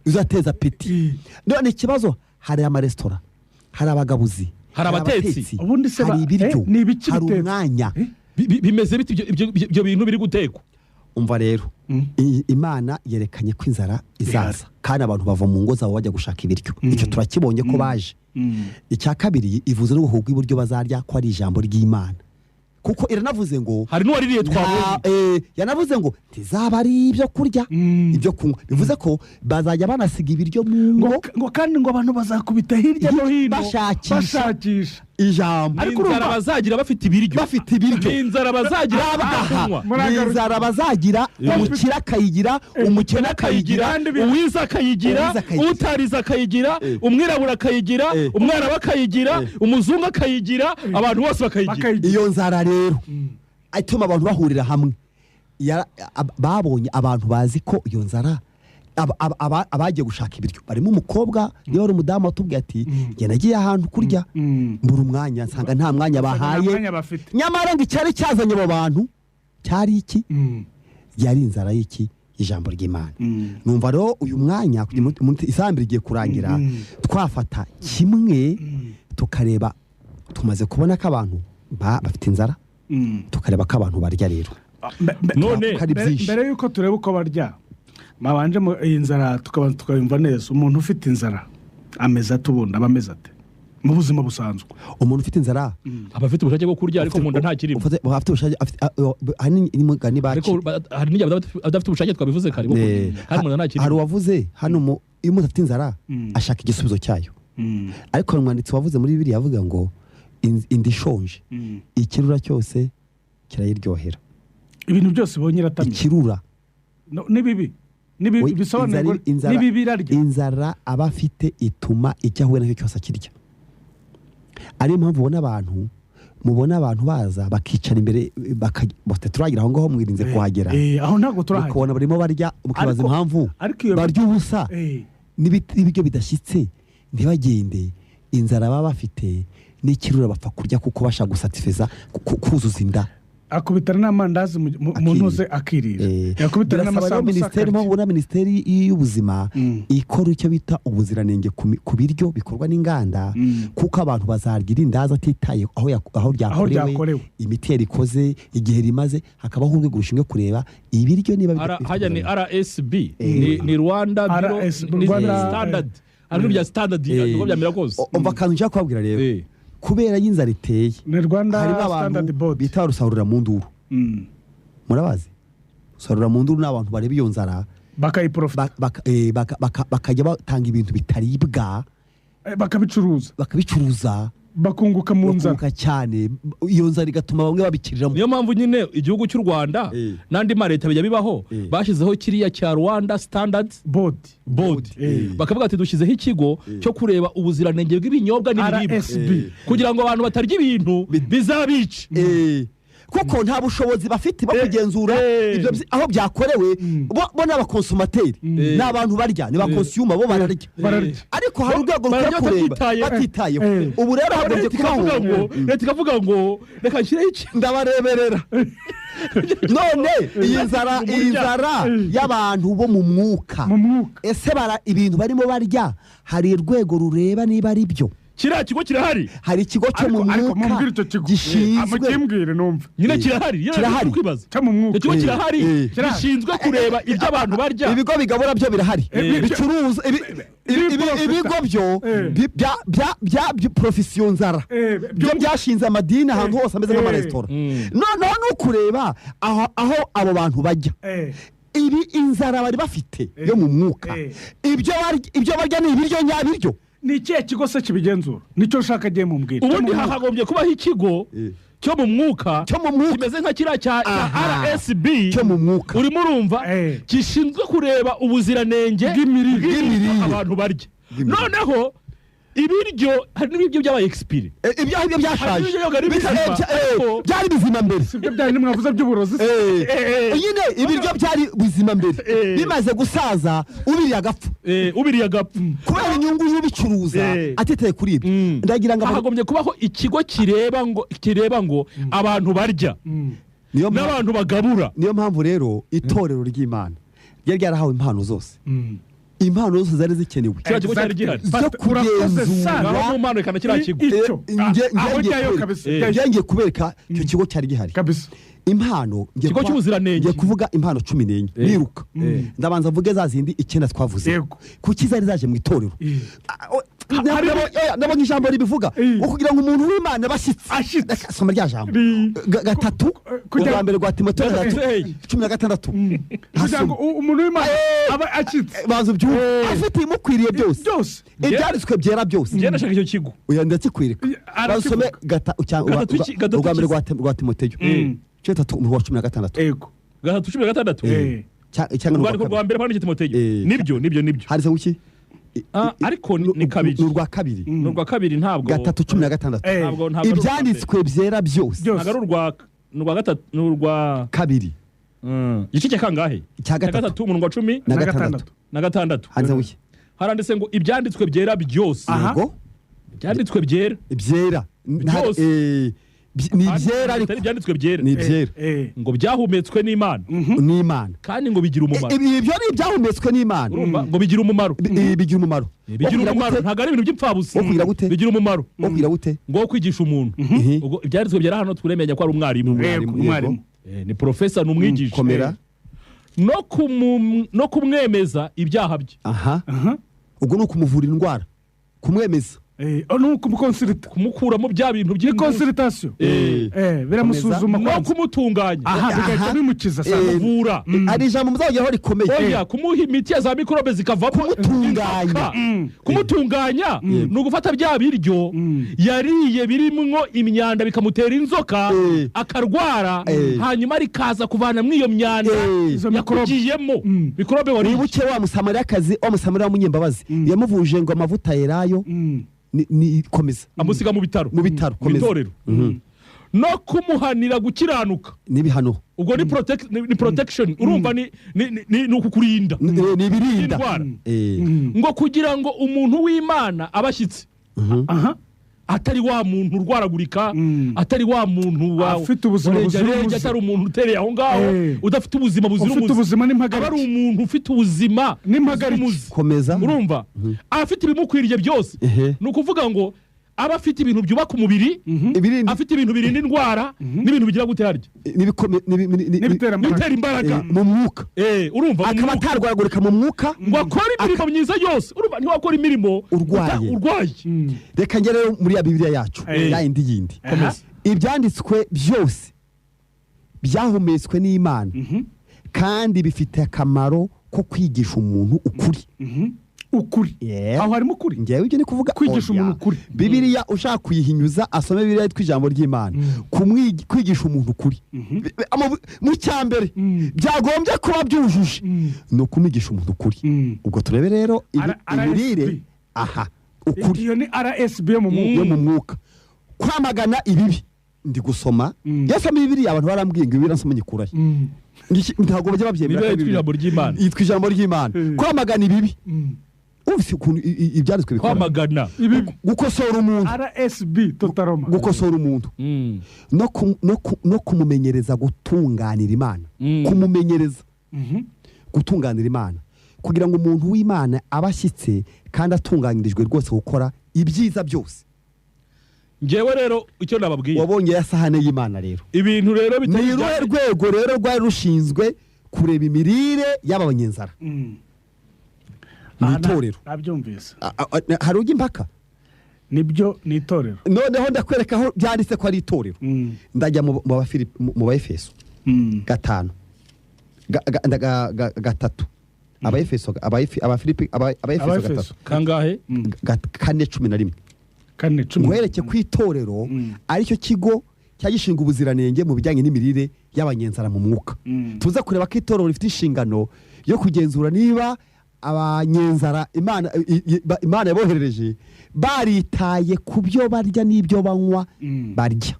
uzateza peti. None ikibazo hari amaresitora, hari abagabuzi, hari abatetsi, hari ibiryo, hari umwanya. Bimeze biti ibyo bintu biri gutekwa. Umva rero Imana yerekanye ko inzara izaza kandi abantu bava mu ngo zabo bajya gushaka ibiryo. Icyo turakibonye ko baje. Icya kabiri ivuze n'ubuhugu bw'iburyo bazarya ko ari ijambo ry'Imana, kuko iranavuze ngo hari n'uwaririye twabonye yanavuze ngo tizaba ari ibyo kurya ibyo kunywa. Bivuze ko bazajya banasiga ibiryo mu ngo kandi ngo abantu bazakubita hirya no hino bashakisha ijambo. Ariko inzara bazagira bafite ibiryo, inzara bazagira kunywa, inzara bazagira umukira akayigira, umukene akayigira, uwiza akayigira, utariza akayigira, umwirabura akayigira, umwarabu akayigira, umuzungu akayigira, abantu bose bakayigira. Iyo nzara rero atuma abantu bahurira hamwe. Babonye abantu bazi ko iyo nzara abagiye gushaka ibiryo barimo umukobwa niyo ari umudamu atubwiye ati njye nagiye ahantu kurya mbura umwanya, nsanga nta mwanya bahaye. Nyamara ngo icyari cyazanye abo bantu cyari iki? Yari inzara y'iki? ijambo ry'Imana numva rero uyu mwanya isambire igiye kurangira twafata kimwe tukareba tumaze kubona ko abantu bafite inzara tukareba ko abantu barya rero none mbere yuko tureba uko barya mabanje iyi nzara tukayumva neza umuntu ufite inzara ameze atubunda abameze ate mu buzima busanzwe umuntu ufite inzara aba afite ubushake bwo kurya ariko mu nda nta kirimo afite ubushake hani n'imugani baki ariko hari n'igihe adafite ubushake twabivuze kare bwo hari mu nda nta kirimo hari wavuze hano iyo umuntu afite inzara ashaka igisubizo cyayo ariko umwanditsi wavuze muri Bibiliya yavuga ngo inda ishonje ikirura cyose kirayiryohera ibintu byose bonyira tamye ikirura nibibi bisobanura ngo nibibirarya inzara aba afite ituma icyo ahuye nacyo cyose akirya ari impamvu mubona abantu baza bakicara imbere turagira aho ngaho mwirinze kuhagera aho ntabwo turahagera ukabona barimo barya mukibaza impamvu barya ubusa n'ibiryo bidashyitse ntibagende inzara baba bafite n'ikirura bapfa kurya kuko bashaka gusatifeza kuzuza inda akubitana n'amandazi mu ntuze akirira yakubitana n'amasambusa ubona minisiteri y'ubuzima ikora icyo bita ubuziranenge ku biryo bikorwa n'inganda kuko abantu bazarya irindazi atitaye aho ryakorewe imiti yarikoze igihe rimaze hakabaho urwego rushinzwe kureba ibiryo niba hajya ni RSB ni Rwanda Standard ari bya standard niko byamera kose umva kantu nshaka kubabwira rero kubera y'inzara iteye ni Rwanda Standard Board bita rusarura mu nduru murabazi rusarura mu nduru n'abantu bareba iyo nzara bakayiprofita bakajya batanga ibintu bitaribwa bakabicuruza bakunguka mu nzara bakunguka cyane iyo nzara igatuma bamwe babikiriramo niyo mpamvu nyine igihugu cy'u Rwanda n'andi ma leta bijya bibaho bashyizeho kiriya cya Rwanda Standard Board bakavuga ati dushyizeho ikigo cyo kureba ubuziranenge bw'ibinyobwa n'ibiribwa kugira ngo abantu batarya ibintu bizabica kuko nta bushobozi bafite bwo kugenzura aho byakorewe bo n'abakonsumateri n'abantu barya ni bakonsuma bo bararya ariko hari urwego rwo kureba batitayeho ubu rero hagombye kubaho leta ikavuga ngo reka nshyireho iki ndabareberera none iyi nzara y'abantu bo mu mwuka ese ibintu barimo barya hari urwego rureba niba ari byo kiriya kigo kirahari hari ikigo cyo mu mwuka gishinzwe nyine kirahari ikigo kirahari gishinzwe kureba ibyo abantu barya ibigo bigabura byo birahari bicuruza ibigo bya profesiyo nzara byo byashinze amadini ahantu hose ameze nk'amaresitora noneho ni ukureba aho abo bantu bajya inzara bari bafite yo mu mwuka ibyo barya ni ibiryo nyabiryo ni ikihe kigo se kibigenzura nicyo ushaka agiye mumbwira ubundi hagombye kubaho ikigo cyo mu mwuka kimeze nka kiriya cya RSB cyo mu mwuka urimo urumva gishinzwe kureba ubuziranenge bw'imirire abantu barya noneho ibiryo hari n'ibiryo by'aba expire ibyo byashaje byari bizima mbere sibyo byari nimwavuze by'uburozi nyine ibiryo byari bizima mbere bimaze gusaza ubiriye agapfa kubera inyungu y'ubicuruza atitaye kuri ibyo ndagira ngo hagombye kubaho ikigo kireba ngo abantu barya n'abantu bagabura niyo mpamvu rero itorero ry'Imana ryari ryarahawe impano zose impano zose zari zikenewe kiriya kigo cyari gihari zo kugenzura mu mpano ikana kiriya kigo ngiye kubereka icyo kigo cyari gihari impano ikigo cy'ubuziranenge ngiye kuvuga impano 14 niruka ndabanza mvuge za zindi 9 twavuze kuki zari zaje mu itorero nabonye ijambo ribivuga kugira ngo umuntu w'Imana bashyitse soma rya jambo gatatu kugira mbere rwa Timoteyo 16 kugira ngo umuntu w'Imana aba ashyitse bazo byo afite imukwiriye byose ibyanditswe byera byose ngenda shaka icyo kigo ndakikwereka basome rwa mbere rwa Timoteyo 16 yego 16 cyangwa rwa mbere pano Timoteyo nibyo harize uki ariko ni kabiri n'urwa kabiri ntabwo 3:16 ibyanditswe byera byose ntabwo n'urwa gatatu n'urwa kabiri igice cya kangahe cya gatatu mu rwa 16 hanze uki haranditse ngo ibyanditswe byera byose yego ibyanditswe byera ni ibyera ariko bitari ibyanditswe byera ni ibyera ngo byahumetswe n'Imana n'Imana kandi ngo bigira umumaro ibyo ni ibyahumetswe n'Imana urumva ngo bigira umumaro bigira umumaro ntabwo ari ibintu by'ipfabusa bigira umumaro kugira gute ngo kwigisha umuntu ubwo ibyanditswe byera hano turemenya ko ari umwarimu ni professor n'umwigisha komera no kumwemeza ibyaha bye ubwo ni ukumuvura indwara kumwemeza no kumukonsulta kumukuramo bya bintu by'ikonsultation biramusuzuma no kumutunganya bigahita bimukiza kuvura ari ijambo muzajyaho rikomeye oya kumuha imiti ya za mikorobe zikavamo kumutunganya ni ugufata bya biryo yariye birimwo imyanda bikamutera inzoka akarwara hanyuma rikaza kuvana mw'iyo myanda yakugiyemo mikorobe wari wibuke wa musamariyakazi wa musamariya w'umunyembabazi yamuvuje ngo amavuta yerayo ni komeza amusiga mu bitaro komeza no kumuhanira gukiranuka n'ibihano ubwo ni protection urumva ni ukukurinda ni ibirinda ngo kugira ngo umuntu w'Imana abashyitsi atari wa muntu urwaragurika atari wa muntu afite ubuzima buzira umuze atari umuntu utereye aho ngaho udafite ubuzima buzira umuze ufite ubuzima n'impagarike ari umuntu ufite ubuzima n'impagarike komeza urumva afite ibimukwiriye byose ni ukuvuga ngo aba afite ibintu byubaka umubiri afite ibintu birinda indwara n'ibintu bigira gute harya n'ibitera imbaraga mu mwuka urumva akaba atarwaragurika mu mwuka ngo akore imirimo myiza yose urumva ntiwakora imirimo urwaye reka ngere muri ya Bibiliya yacu yindi ibyanditswe byose byahumetswe n'Imana kandi bifite akamaro ko kwigisha umuntu ukuri aho harimo ukuri ngewe ibyo ni kuvuga kwigisha umuntu ukuri Bibiliya ushaka kuyihinyuza asome Bibiliya yitwa ijambo ry'Imana kwigisha umuntu ukuri mu cyambere byagombye kuba byujuje no kumwigisha umuntu ukuri ubwo turebe rero imirire ukuri iyo ni RSB yo mu mwuka kwamagana ibibi ndi gusoma yasoma Bibiliya abantu barambwiye ngo Bibiliya nsoma nyikurahe ntabwo bajya babyemera yitwa ijambo ry'Imana kwamagana ibibi ufite ukuntu ibyanditswe bikora kwamagana gukosora umuntu RSB totaroma gukosora umuntu no kumumenyereza gutunganira Imana kumumenyereza gutunganira Imana kugira ngo umuntu w'Imana abashyitse kandi atunganirijwe rwose gukora ibyiza byose ngewe rero icyo nababwiye wabonye ya sahane y'Imana rero ibintu rero bitari ni rwego rero rwari rushinzwe kureba imirire y'abanyenzara itorero nabyumvise hari ujya impaka nibyo ni itorero noneho ndakwereka aho byanditse ko ari itorero ndajya mu Baefeso 5 3 Abaefeso Abafilipi Abaefeso 3 kangahe 4:11 muhereke ku itorero aricyo kigo cyagishinga ubuziranenge mu bijyanye n'imirire y'abanyenzara mu mwuka tuza kureba ko itorero rifite inshingano yo kugenzura niba abanyenzara Imana yaboherereje baritaye ku byo barya n'ibyo banywa barya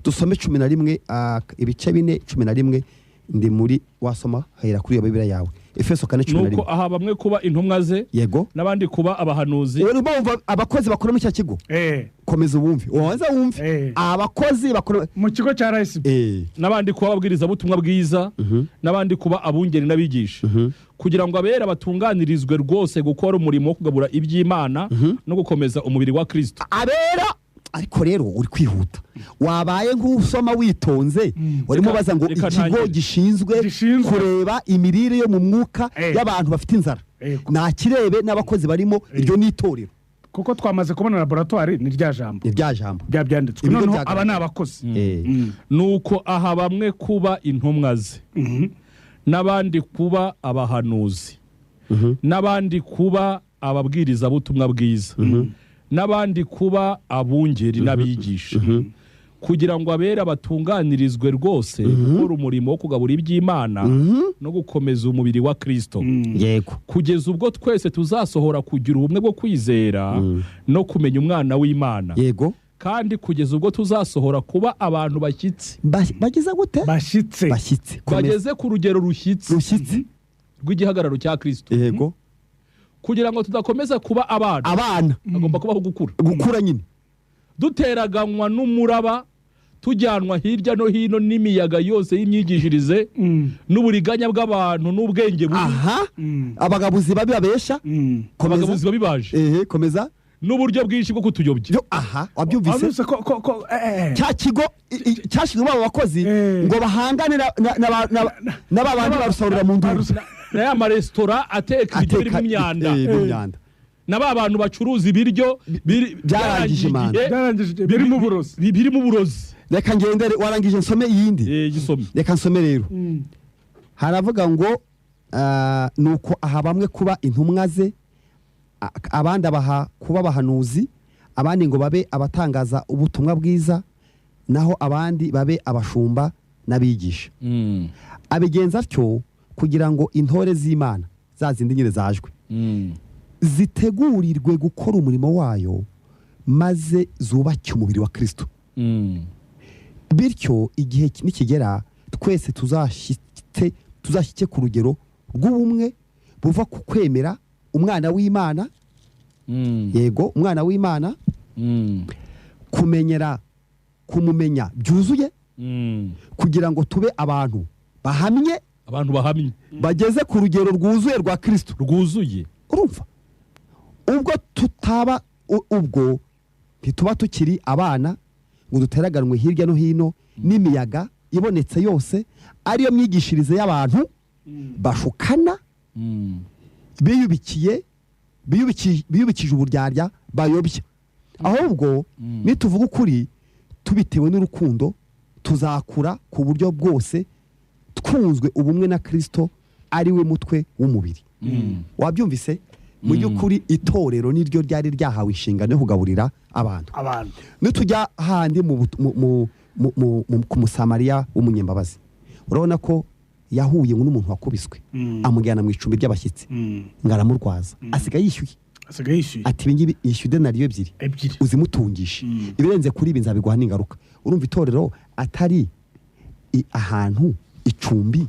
dusome 11 ibice 4:11 ndi muri wasoma hera kuri iyo Bibiliya yawe Efeso 4:11 nuko aha bamwe kuba intumwa ze yego nabandi kuba abahanuzi rero bumva abakozi bakora mu cya kigo komeza ubumve ubanza wumve abakozi bakora mu kigo cya RSB nabandi kuba ababwiriza butumwa bwiza nabandi kuba abungeri n'abigisha kugira ngo abera batunganirizwe rwose gukora umurimo wo kugabura iby'Imana no gukomeza umubiri wa Kristo abera ariko rero uri kwihuta wabaye nk'usoma witonze warimo baza ngo ikigo gishinzwe kureba imirire yo mu mwuka y'abantu bafite inzara nakirebe n'abakozi barimo iryo nitorero kuko twamaze kubona laboratoire ni rya jambo byanditswe none aba nabakozi nuko aha bamwe kuba intumwa ze nabandi kuba abahanuzi nabandi kuba ababwiriza butumwa bwiza nabandi kuba abungeri n'abigisha kugira ngo abera batunganirizwe rwose gukora umurimo wo kugabura iby'Imana no gukomeza umubiri wa Kristo yego kugeza ubwo twese tuzasohora kugira ubumwe bwo kwizera no kumenya umwana w'Imana yego kandi kugeza ubwo tuzasohora kuba abantu bashyitse bageze gute bashyitse bageze ku rugero rushyitse rw'igihagararo cya Kristo yego kugira ngo tudakomeza kuba abana agomba kubaho gukura nyine duteraganywa n'umuraba tujyanwa hirya no hino n'imiyaga yose y'imyigishirize n'uburiganya bw'abantu n'ubwenge bubi. aha abagabuzi babi babesha abagabuzi babi baje komeza n'uburyo bwinshi bwo kutuyobya. aha wabyumvise cya kigo cyashyizwe abo bakozi ngo bahangane n'abandi barusarura mu nduru n'aya maresitora ateka ibiryo birimo imyanda na ba bantu bacuruza ibiryo byarangije imanda birimo uburozi. reka ngendere warangije nsome iyindi reka nsome rero haravuga ngo nuko aha bamwe kuba intumwa ze abandi abaha kuba abahanuzi abandi ngo babe abatangaza ubutumwa bwiza naho abandi babe abashumba n'abigisha abigenza atyo kugira ngo intore z'Imana za zindi nyine zajwe zitegurirwe gukora umurimo wayo maze zubake umubiri wa Kristo. Bityo igihe nikigera twese tuzashyike ku rugero rw'ubumwe buva ku kwemera umwana w'Imana yego umwana w'Imana kumumenya byuzuye kugira ngo tube abantu bahamye bageze ku rugero rwuzuye rwa Kristo rwuzuye. Urumva ubwo tutaba ubwo ntituba tukiri abana ngo duteraganwe hirya no hino n'imiyaga ibonetse yose ariyo myigishirize y'abantu bashukana biyubikije uburyarya bayobya. Ahubwo nituvuga ukuri tubitewe n'urukundo tuzakura ku buryo bwose twunzwe ubumwe na Kristo ari we mutwe w'umubiri. Wabyumvise mu by'ukuri itorero niryo ryari ryahawe inshingano yo kugaburira abantu. Nitujya handi ku Musamariya w'umunyembabazi urabona ko yahuye n'umuntu wakubiswe amujyana mu icumbi ry'abashyitsi ngaramurwaza asigaye yishyuye ati ibingibi yishyude nariyo ebyiri uzimutungisha ibirenze kuri ibi nzabiguha n'ingaruka. Urumva itorero atari ahantu icumbi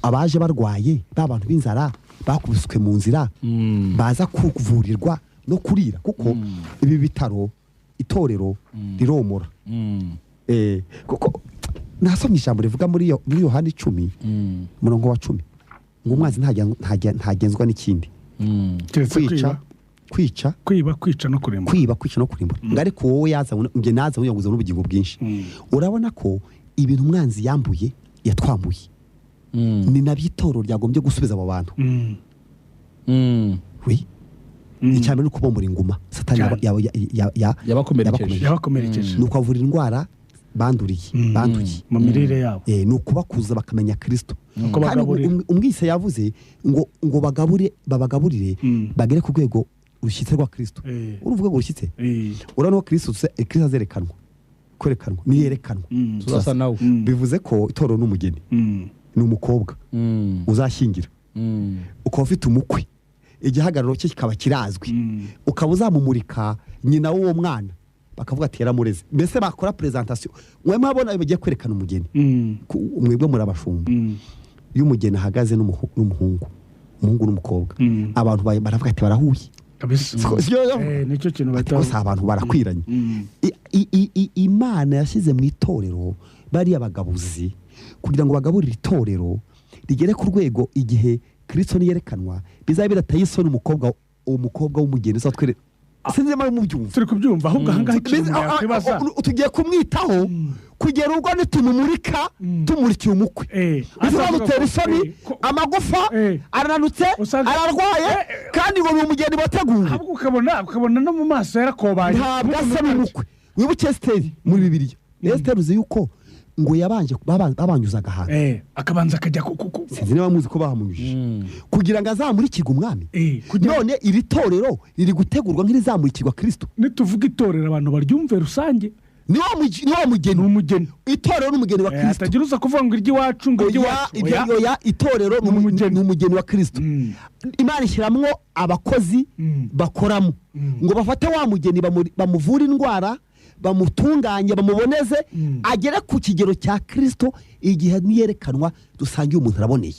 abaje barwaye b'abantu b'inzara bakubiswe mu nzira baza kuvurirwa no kurira kuko ibi bitaro itorero riromora. Kuko nasomye ijambo rivuga muri Yohana 10 umurongo wa 10 ngo umwanzi ntagenzwa n'ikindi kwica no kurimbura. Ariko wowe yazanye naza uyanguza n'ubugingo bwinshi. Urabona ko ibintu umwanzi yambuye yatwambuye ni nabitoro ryagombye gusubiza abo bantu. Icyambere no kubombora inguma satani yabakomerekeje nuko avura indwara banduye mu mirire yabo nuko bakuza bakamenya Kristo. Umwise yavuze ngo babagaburire bagere ku rwego rushyitse rwa Kristo. Uruvuga ngo rushyitse urano Kristo azerekanwa kwerekanwa niyerekanwa tuzasa nawe bivuze ko itoro n'umugeni ni umukobwa uzashyingira ukaba ufite umukwe igihagararo cye kikaba kirazwi ukaba uzamumurika nyina w'uwo mwana bakavuga ati yaramureze mbese bakora presentation mwe mwabona bagiye kwerekana umugeni mwebwe murabashumba iyo umugeni ahagaze n'umuhungu n'umukobwa abantu baravuga ati barahuye nicyo kintu batose abantu barakwiranye. Imana yashyize mu itorero bari abagabuzi kugira ngo bagaburire itorero rigere ku rwego igihe Kristo niyerekanwa bizabe bidateye isoni umukobwa w'umugeni uzatwere sinzi mari mu byumva turi kubyumva ahubwo ahangaha tugiye kumwitaho kugera ubwo nitumumurika tumurikiye umukwe bizamutera isoni amagufa arananutse ararwaye kandi ngo ni umugeni bateguye ahubwo ukabona no mu maso yarakobaye ntabwo asa n'umukwe. Wibuke Esteri muri Bibiliya Esteri uzi yuko ngo yabanje babanyuzaga hantu akabanza akajya sinzi niba muzi ko bahamunyujije kugira ngo azamurikirwe umwami. None iri torero riri gutegurwa nk'irizamurikirwa Kristo. Nituvuga itorero abantu baryumve rusange niwa mugeni itorero n'umugeni wa Kristo atagira uza kuvuga ngo iry'iwacu ngo iry'iwacu itorero n'umugeni wa Kristo. Imana ishyiramwo abakozi bakoramo ngo bafate wa mugeni bamuvura indwara bamutunganye bamuboneze agere ku kigero cya Kristo igihe niyerekanwa dusangiye umuntu araboneye.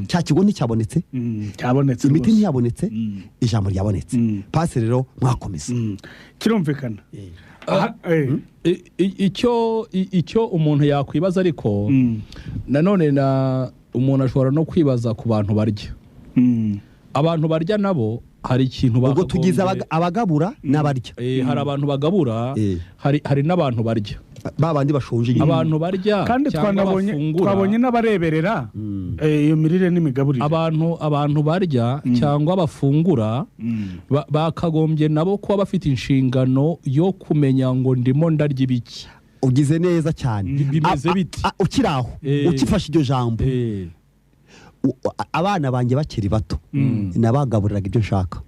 Cya kigo nticyabonetse imiti ntiyabonetse ijambo ryabonetse. Pasi rero mwakomeza kirumvikana icyo umuntu yakwibaza ariko nanone umuntu ashobora no kwibaza ku bantu barya. Abantu barya nabo hari ikintu ubwo tugize abagabura n'abarya. Hari abantu bagabura, hari n'abantu barya. Babandi bashonje abantu barya kandi twabonye n'abareberera iyo mirire n'imigaburire. Abantu barya cyangwa bafungura bakagombye nabo kuba bafite inshingano yo kumenya ngo ndimo ndarya ibiki. Ugize neza cyane. Bimeze biti ukiraho ukifashe iryo jambo. Abana banjye bakiri bato nabagaburiraga ibyo nshaka.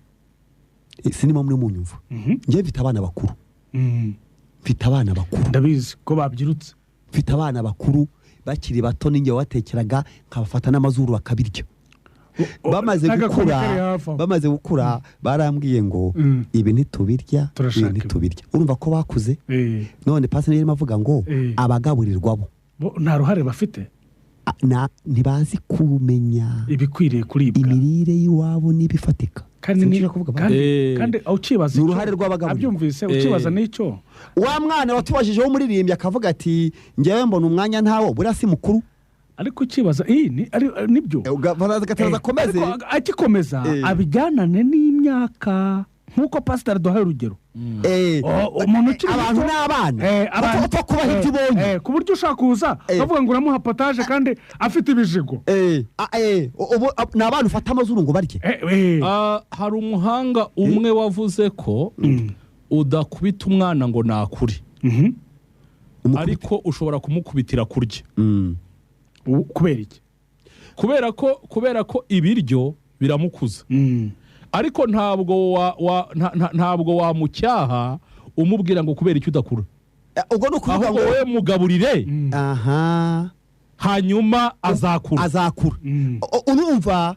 Sinimo muri munyumva. Ngiye mfite abana bakuru. Mfite abana bakuru ndabizi ko babyirutse. Mfite abana bakuru bakiri bato ninjye watekeraga nkabafata n'amazuru bakabirya. Bamaze gukura barambwiye ngo ibi ntitubirya, ibi ntitubirya. Urumva ko bakuze. None pasi niyo avuga ngo abagaburirwa bo nta ruhare bafite. Ntibazi kumenya ibikwiriye kuribwa, imirire y'iwabo n'ibifatika. Kandi ukibaza uruhare rw'abagabo abyumvise ukibaza n'icyo wa mwana watubajije wo muririmbye akavuga ati ngewe mbona umwanya ntawo burasi mukuru. Ariko ukibaza nibyo baraza komeze akikomeza abijyanane n'imyaka nkuko pastor duhaye urugero. Umuntu ukiri abantu n'abana apfa kubaha ibyo ubonye ku buryo ushaka kuza bavuga ngo uramuha potage kandi afite ibijigo. Ni abana ufata amazuru ngo barye. Hari umuhanga umwe wavuze ko udakubita umwana ngo nakure, ariko ushobora kumukubitira kurya. Kubera iki? Kubera ko ibiryo biramukuza. Ariko ntabwo wamucyaha umubwira ngo kubera icyo udakura. Ubwo no kuvuga ngo we mugaburire hanyuma azakura. Urumva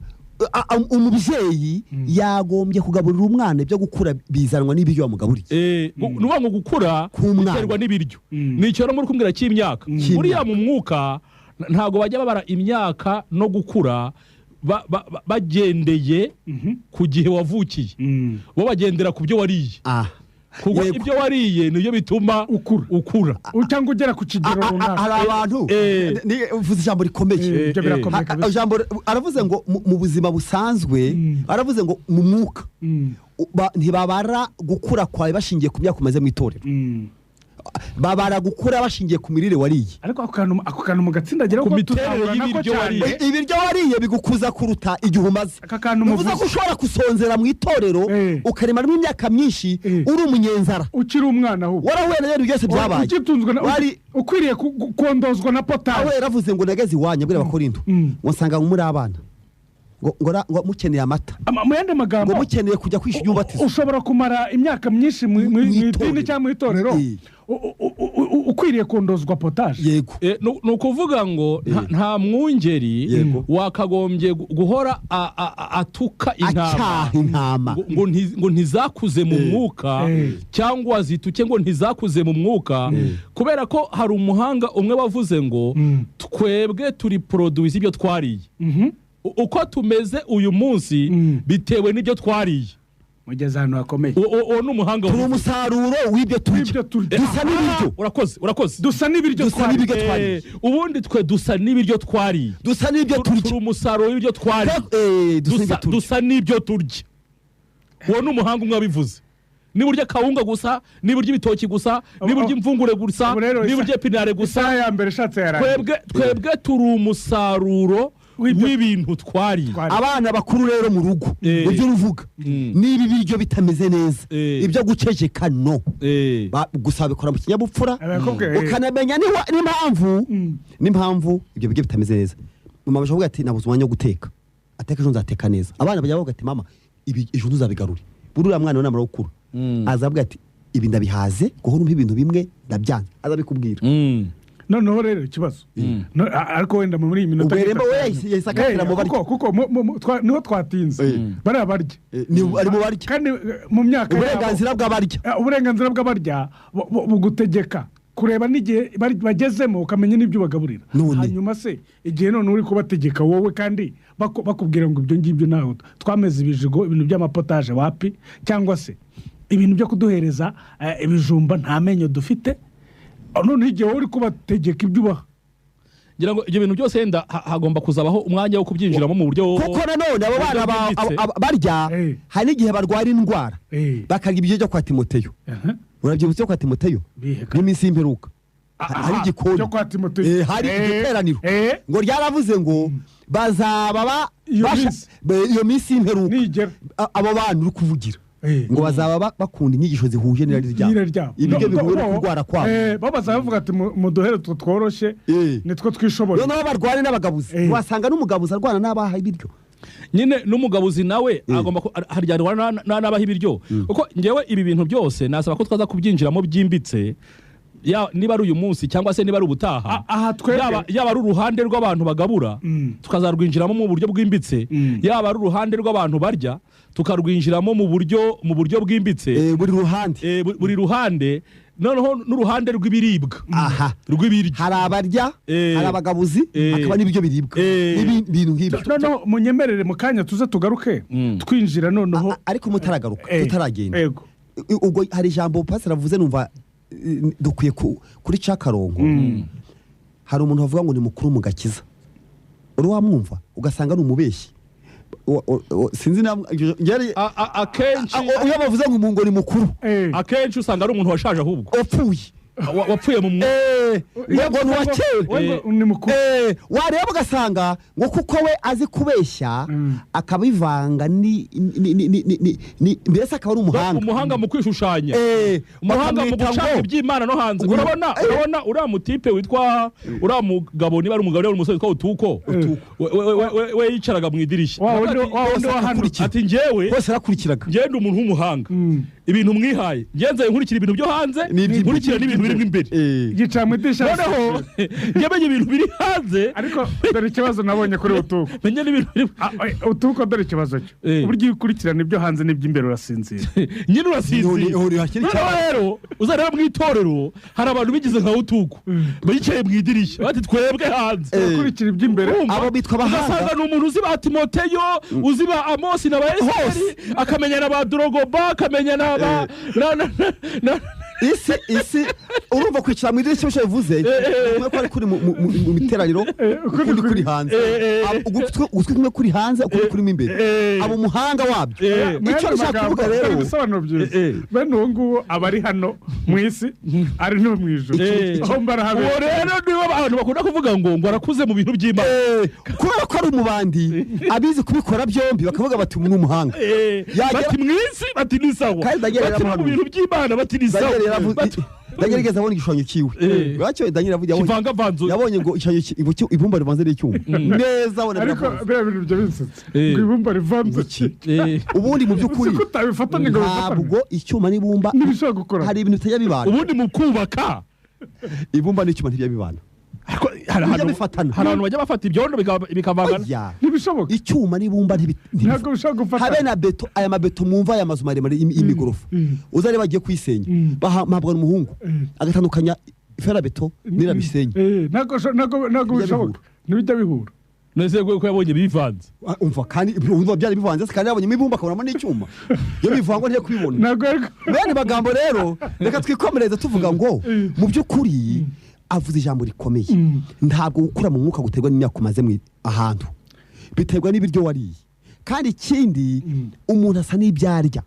umubyeyi yagombye kugaburira umwana ibyo gukura bizanwa n'ibiryo wamugaburiye. Nuba ngo gukura biterwa n'ibiryo. Nicyo no muri kumbwira cy'imyaka. Buriya mu mwuka ntago bajya babara imyaka no gukura bagendeye ku gihe wavukiye. Bo bagendera ku byo wariye. Kuko ibyo wariye niyo bituma ukura cyangwa ugera ku kigero runaka. Hari abantu uvuze ijambo rikomeye. Aravuze ngo mu buzima busanzwe, aravuze ngo mu mwuka ntibabara gukura kwawe bashingiye ku myaka umaze mu itorero. Babara gukura bashingiye ku mirire wariye. Ariko ako kantu mu gatsindagira ku miterere y'ibiryo wariye. Ibiryo wariye bigukuza kuruta igihe umaze. Uvuze ko ushobora gusonzera mu itorero ukaremaramo imyaka myinshi uri umunyenzara ukiri umwana ahubwo warahuye na ibintu byose byabaye. Ukwiriye kondozwa na potage. Aho yaravuze ngo nageze iwanyu abwira Abakorinto wasanga muri abana ngo mukeneye amata. Mu yandi magambo ngo mukeneye kujya kwishyura ubatizo. Ushobora kumara imyaka myinshi mu idini cyangwa mu itorero ukwiriye kondozwa potage. Yego. Ni ukuvuga ngo nta mwungeri wakagombye guhora atuka intama ngo ntizakuze mu mwuka cyangwa zituke ngo ntizakuze mu mwuka. Kubera ko hari umuhanga umwe wavuze ngo twebwe turi produce ibyo twariye. Uko tumeze uyu munsi bitewe n'ibyo twariye. Mugeze ahantu hakomeye. Ni umuhanga turi umusaruro w'ibyo turya. Dusa n'ibiryo. Urakoze. Dusa n'ibiryo twariye. Ubundi twe dusa n'ibiryo twariye. Dusa n'ibyo turya. Turi umusaruro w'ibyo twariye. Dusa n'ibyo turya. Uwo ni umuhanga umwe wabivuze. Niba urya kawunga gusa, niba urya ibitoki gusa, niba urya imvungure gusa, niba urya pinare gusa, twebwe turi umusaruro w'ibintu twariye. Abana bakuru rero mu rugo ibyo ruvuga niba ibiryo bitameze neza ibyo guceceka no gusa bikora mu kinyabupfura ukanamenya n'impamvu ibyo biryo bitameze neza. Mama bashavuga ati nabuze umwanya wo guteka, ateka ejo nzateka neza. Abana bajya bavuga ati mama ibi ejo ntuzabigarure. Burura mwana we namara gukura azavuga ati ibi ndabihaze guhora umpa ibintu bimwe ndabyanze azabikubwira. Noneho rero ikibazo ariko wenda muri iyi minota kuko niho twatinze bariya barya ari mu barya kandi mu myaka uburenganzira bw'abarya bugutegeka kureba n'igihe bagezemo ukamenya n'ibyo bagaburira. Hanyuma se igihe none uri kubategeka wowe kandi bakubwira ngo ibyo ngibyo nawe twameze ibijigo ibintu by'amapotage wapi cyangwa se ibintu byo kuduhereza ibijumba nta menyo dufite none igihe uri kubategeka ibyo ubaha ngira ngo ibyo bintu byose yenda hagomba kuzabaho umwanya wo kubyinjiramo mu buryo kuko nanone abo bana barya hari n'igihe barwara indwara bakarya ibiryo byo kwa Timoteyo urabyibutse kwa Timoteyo n'iminsi y'imperuka hari igikoni cyo kwa Timoteyo hari igiteraniro ngo ryaravuze ngo bazaba iyo minsi y'imperuka abo bana uri kuvugira ngo bazaba bakunda inyigisho zihuje n'irari ryabo ibyo bihuye no kurwara kwabo bo bazavuga ati muduhere tworoshye nitwo twishoboye noneho barwane n'abagabuzi wasanga n'umugabuzi arwana n'abaha ibiryo nyine n'umugabuzi nawe agomba haryanwa n'abaha ibiryo kuko ngewe ibi bintu byose nasaba ko twaza kubyinjiramo byimbitse niba ari uyu munsi cyangwa se niba ari ubutaha yaba ari uruhande rw'abantu bagabura tukazarwinjiramo mu buryo bwimbitse yaba ari uruhande rw'abantu barya tukarwinjiramo mu buryo bwimbitse buri ruhande noneho n'uruhande rw'ibiribwa rw'ibiryo hari abarya hari abagabuzi hakaba n'ibiryo biribwa n'ibintu nk'ibyo noneho munyemerere mu kanya tuze tugaruke twinjira noneho ariko mutaragaruka tutaragenda ubwo hari ijambo pastor avuze numva dukwiye kuri Cakarongo hari umuntu wavuga ngo ni mukuru mu gakiza uri wamwumva ugasanga ni umubeshyi sinzi akenshi uyo bavuze ngo umuntu ni mukuru akenshi usanga ari umuntu washaje ahubwo wapfuye mu yego ntiwakera ni mukuru wareba ugasanga ngo kuko we azi kubeshya akabivanga mbese akaba ari umuhanga mu kwishushanya umuhanga mu gushaka iby'Imana no hanze urabona uriya mutipe witwa uriya mugabo niba ari umugabo uri umusore witwa Utuko we yicaraga mu idirishya ati njyewe bose arakurikiraga ngende umuntu w'umuhanga ibintu mwihaye ngenze nkurikira ibintu byo hanze nkurikira n'ibintu biri imbere gica mu idirishya noneho ngemenye ibintu biri hanze ariko dore ikibazo nabonye kuri Utuko menye n'ibintu Utuko dore ikibazo cyo uburyo ukurikirana ibyo hanze n'iby'imbere urasinzira nyine urasinzira rero uzareba mu itorero hari abantu bigize nka Utuko bicaye mu idirishya bati twebwe hanze ukurikira iby'imbere abo bitwa bahanga ugasanga ni umuntu uzi ba Timoteyo uzi ba Amosi na ba Esiteri akamenya na ba Drogoba akamenya na isi urumva kwicara mu idirishya bisho bivuze ko ari kuri mu miteraniro ukundi kuri hanze ugutwi kumwe kuri hanze ukundi kuri imbere abo muhanga wabyo icyo nshaka kuvuga rero ibisobanuro byiza bene uwo nguwo abari hano mu isi ari no mu ijuru aho mbarahabe rero niba abantu bakunda kuvuga ngo arakuze mu bintu by'Imana kubera ko ari umubandi abizi kubikora byombi bakavuga bati ni umuhanga bati mu isi bati ni sawa bati mu bintu by'Imana bati ni sawa Daniel abona igishushanyo kiwe bacyo Daniel yabonye ngo ibumba rivanze n'icyuma neza abona ariko bya bintu byo binsetse ngo ibumba rivanze ubundi mu by'ukuri ntabwo icyuma n'ibumba hari ibintu bitajya bibana ubundi mu kubaka ibumba n'icyuma ntibya bibana hari abantu bajya bafata ibyondo bikavangana ntibishoboka icyuma n'ibumba ntabwo bishobora gufata habe na beto aya mabeto mwumva aya mazu maremare y'imigorofa uzare bagiye kwisenya bahabwa n'umuhungu agatandukanya ferabeto n'irabisenye ntabwo bishoboka ntibijya bihura nese ko yabonye bivanze umva kandi umva byari bivanze kandi yabonye ibumba akabonamo n'icyuma iyo bivangwa ntiye kubibona bene bagambo rero reka twikomereze tuvuga ngo mu by'ukuri avuze ijambo rikomeye ntabwo gukura mu mwuka guterwa n'imyaka umaze ahantu biterwa n'ibiryo wariye kandi ikindi umuntu asa n'ibyarya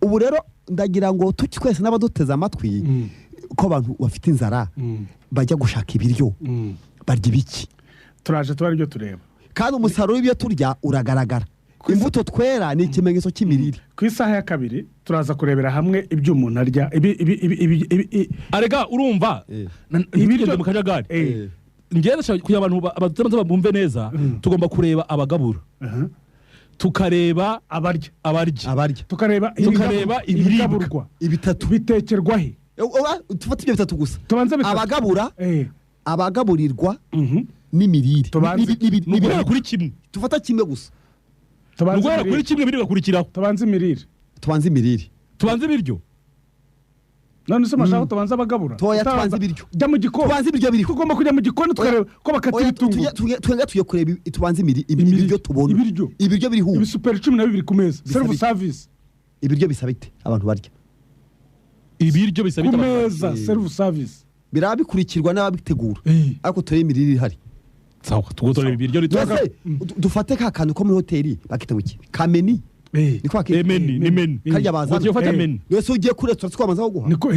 ubu rero ndagira ngo twese n'abaduteze amatwi ko abantu bafite inzara bajya gushaka ibiryo barya ibiki turaje tuba aribyo tureba kandi umusaruro w'ibyo turya uragaragara imbuto twera ni ikimenyetso cy'imirire ku isaha ya kabiri turaza kurebera hamwe ibyo umuntu arya arega urumva ibiryo mu kajagari ngende kugira abantu bumve neza tugomba kureba abagabura tukareba abarya tukareba ibiribwa ibitatu bitekerwa he tufata ibyo bitatu gusa abagabura abagaburirwa n'imirire n'ibiribwa kuri kimwe tufata kimwe gusa Nugwera kuri kimwe biri gakurikiraho tubanze imirire tubanze ibiryo none se mashaka tubanze abagabura tubanze ibiryo jya mu gikoni tubanze ibiryo biri tugomba kujya mu gikoni tukareba ko bakata ibitungo tuye kureba tubanze ibiryo tubona ibiryo biri hu ibisuperi 12 ku meza serve service ibiryo bisaba ite abantu barya ibiryo bisaba ku meza self service birabikurikirwa n'ababitegura ariko turi imirire ihari sawa tugotorera ibiryo ritoka dufate ka kantu ko muri hoteli bakitebuki kameni ni kwa meni karya bazana ugiye ufata meni yose ugiye kure twamaza ho guha niko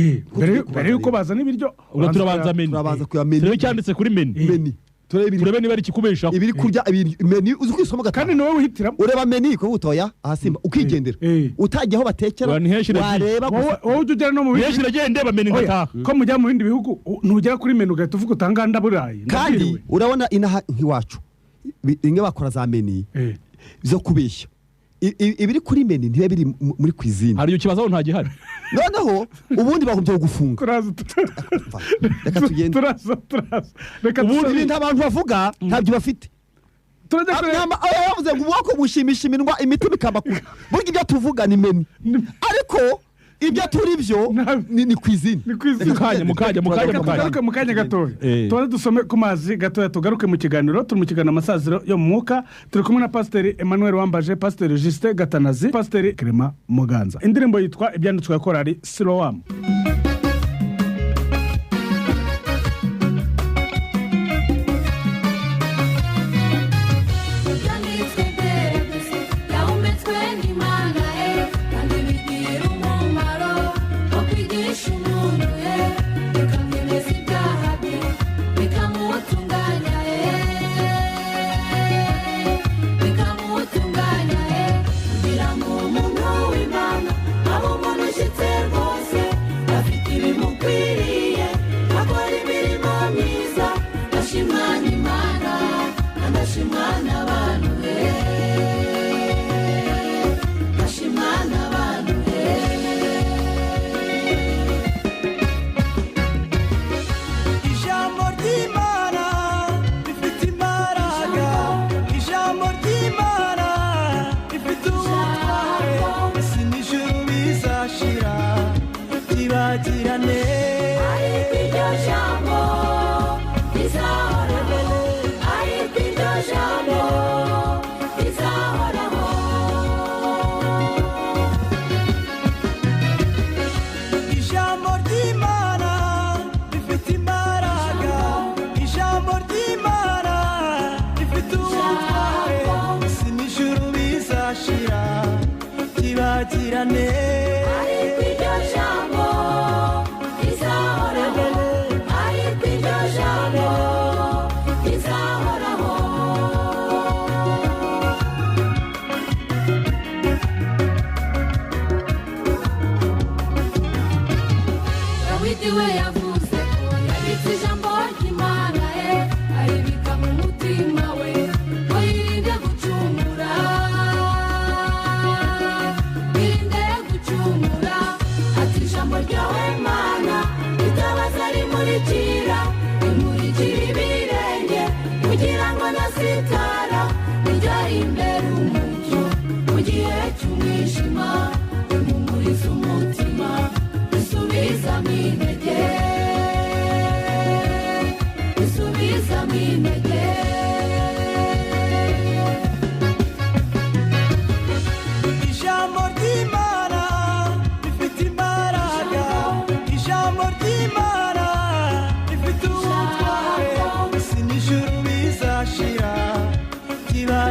mbere yuko bazana ibiryo ubwo turabanza kuya meni rero cyanditse kuri meni turebe niba ari kikubeshaho ibiri kurya meni uzi kwisoma gatanu kandi niwe wihitiramo ureba meni ko butoya ahasimba ukigendera utajyaho batekera wareba wowe ujya no mu bindi bihugu nagiye ndeba meni ngataha ko mujya mu bindi bihugu ntugera kuri meni ugahita uvuga utanga ndaburayi kandi urabona inaha nk'iwacu inge bakora za meni zo kubeshya ibiri kuri meni ntibe biri muri cuisine hari ikibazo nta gihari noneho ubundi bahumbye gufunga reka tugende reka ubundi ibintu abantu bavuga ntabyo bafite turajya kureba yavuze ngo ubwoko bushimisha iminwa imitima ikabakura burya ibyo tuvuga ni meni ariko ibyo turi byo ni cuisine mu kanya gatoya tubaze dusome ku mazi gatoya tugaruke mu kiganiro turi mu kiganiro Amasaziro yo mu mwuka turi kumwe na Pasiteri Emmanuel Wambaje Pasiteri Justin Gatanazi Pasiteri Clement Muganza indirimbo yitwa ibyanditswe korali Siloam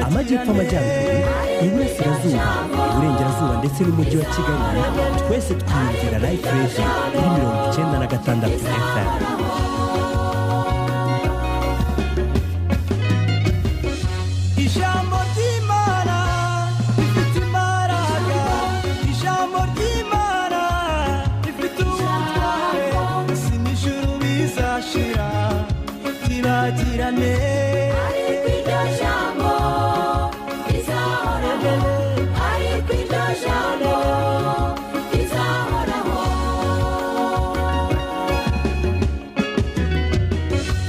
amajyepfo amajyaruguru iburasirazuba iburengerazuba ndetse n'umujyi wa Kigali twese twiyumvira live radio kuri 96 FM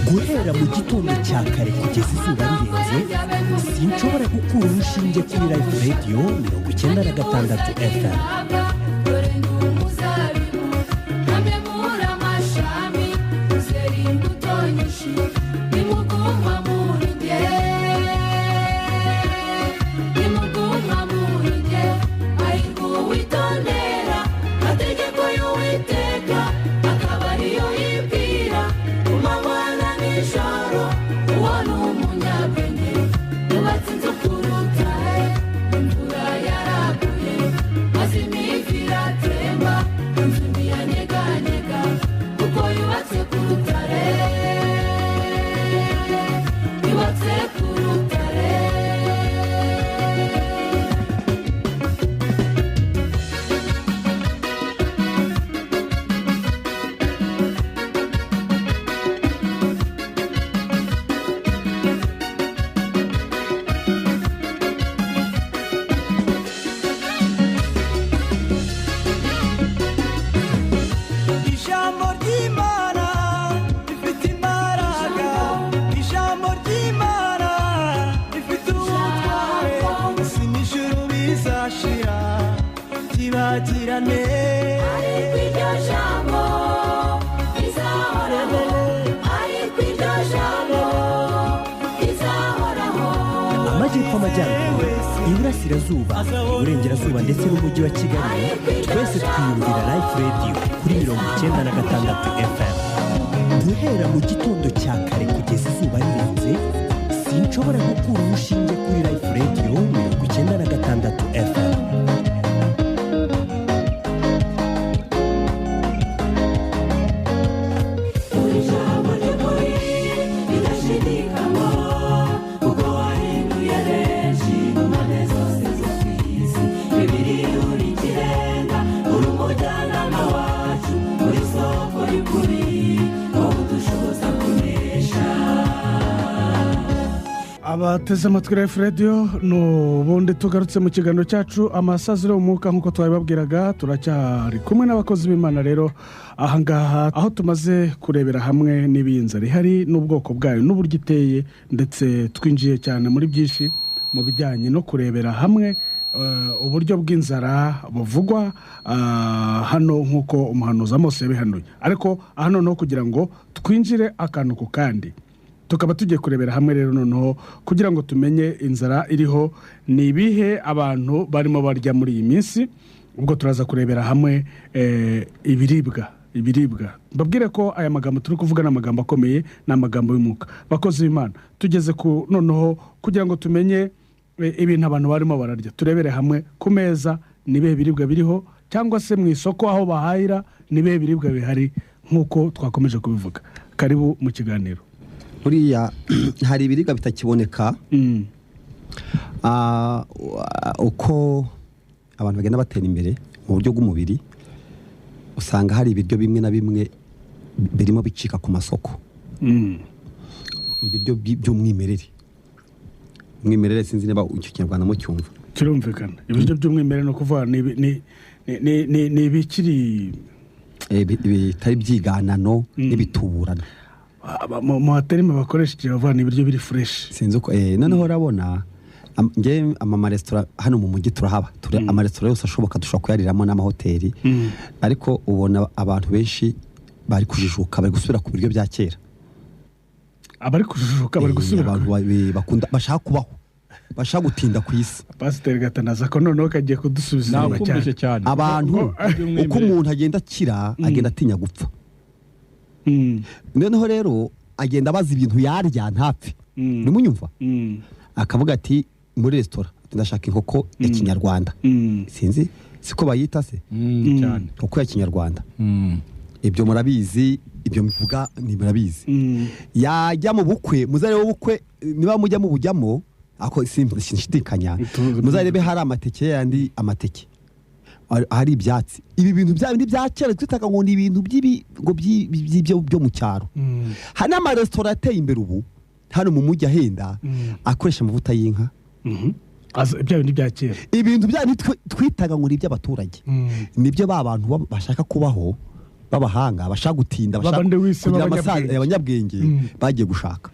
guhera mu gitondo cya kare kugeza izuba rirenze sinshobora gukura urushinge kuri live radio 96 FM Witondera mategeko y'Uwiteka ijoro uwo ni umunyabwenge yubatse inzu ku rutare imvura yaraguye maze imivu iratemba inzu ntiyanyeganyega kuko yubatse ku rutare yubatse ku rutare. ijambo ry'Imana rifite imbaraga ijambo ry'Imana rifite ubutware isi n'ijuru bizashira byibagirane ariko iryo jambo rizahoraho ariko iryo jambo rizahoraho. amajyepfo amajyaruguru iburasirazuba iburengerazuba ndetse n'umujyi wa kigali twese twiyumvira life radio kuri 96 FM guhera mu gitondo cya kare kugeza izuba rirenze sinshobora gukura urushinge kuri life radio 96 FM. Ijambo ry'ukuri ridashidikanywa kuko wahinduye benshi mu mpande zose zo ku isi. Ibiryo uri ikirenga uri umujyanama wacu uri soko y'ukuri wowe udushoboza kunesha. abateze amatwi Life Radio n'ubundi tugarutse mu kiganiro cyacu Amasaziro umwuka nk'uko twabibabwiraga turacyari kumwe n'abakozi b'Imana rero ahangaha aho tumaze kurebera hamwe n'ibinzara ihari n'ubwoko bwayo n'uburyo iteye ndetse twinjiye cyane muri byinshi mu bijyanye no kurebera hamwe uburyo bw'inzara buvugwa hano nk'uko umuhanuzi Mose yabihanuye ariko hano no kugira ngo twinjire akantu ku kandi tukaba tugiye kurebera hamwe rero noneho kugira ngo tumenye inzara iriho ni ibihe abantu barimo barya muri iyi minsi ubwo turaza kurebera hamwe ibiribwa babwire ko aya magambo turi kuvuga n'amagambo akomeye n'amagambo y'umwuka bakozi b'Imana tugeze ku noneho kugira ngo tumenye ibintu abantu barimo bararya turebere hamwe ku meza nibe biribwa biriho cyangwa se mu isoko aho bahahira nibe biribwa bihari nk'uko twakomeje kubivuga karibu mu kiganiro. buriya hari ibiribwa bitakiboneka uko abantu bagenda batera imbere mu buryo bw'umubiri usanga hari ibiryo bimwe na bimwe birimo bicika ku masoko ibiryo by'umwimerere umwimerere sinzi niba icyo kinyarwanda mu cyumva kirumvikana ibiryo by'umwimerere no kuvuga ni ibikiri bitari byiganano n'ibituburana mu haterima bakoresha igihe bavana ibiryo biri fresh sinzi uko noneho urabona nge amaresitora hano mu mujyi turahaba amaresitora yose ashoboka dushobora kuyariramo n'amahoteli ariko ubona abantu benshi bari kujijuka bari gusubira ku biryo bya kera abari kujijuka bari gusubira abantu bakunda bashaka kubaho bashaka gutinda ku isi Pasiteri Gatanaza ko noneho kagiye kudusubiza cyane abantu uko umuntu agenda akira agenda atinya gupfa noneho rero agenda abaza ibintu yarya ntapfe nimunyumva akavuga ati muri resitora ndashaka inkoko ya kinyarwanda sinzi siko bayita se cyane inkoko ya kinyarwanda ibyo murabizi ibyo mvuga ni murabizi yajya mu bukwe muzarebe ubukwe niba mujya mu bujyamo ako sinshidikanya muzarebe hari amateke yandi amateke hari ibyatsi ibi bintu bya kera twitaga ngo ni ibintu by'ibyo byo mu cyaro hari n'amaresitora ateye imbere ubu hano mu mujyi ahenda akoresha amavuta y'inka ibyo bintu bya kera ibintu twitaga ngo ni iby'abaturage nibyo ba bantu bashaka kubaho b'abahanga bashaka gutinda bashaka kugira amasaza abanyabwenge bagiye gushaka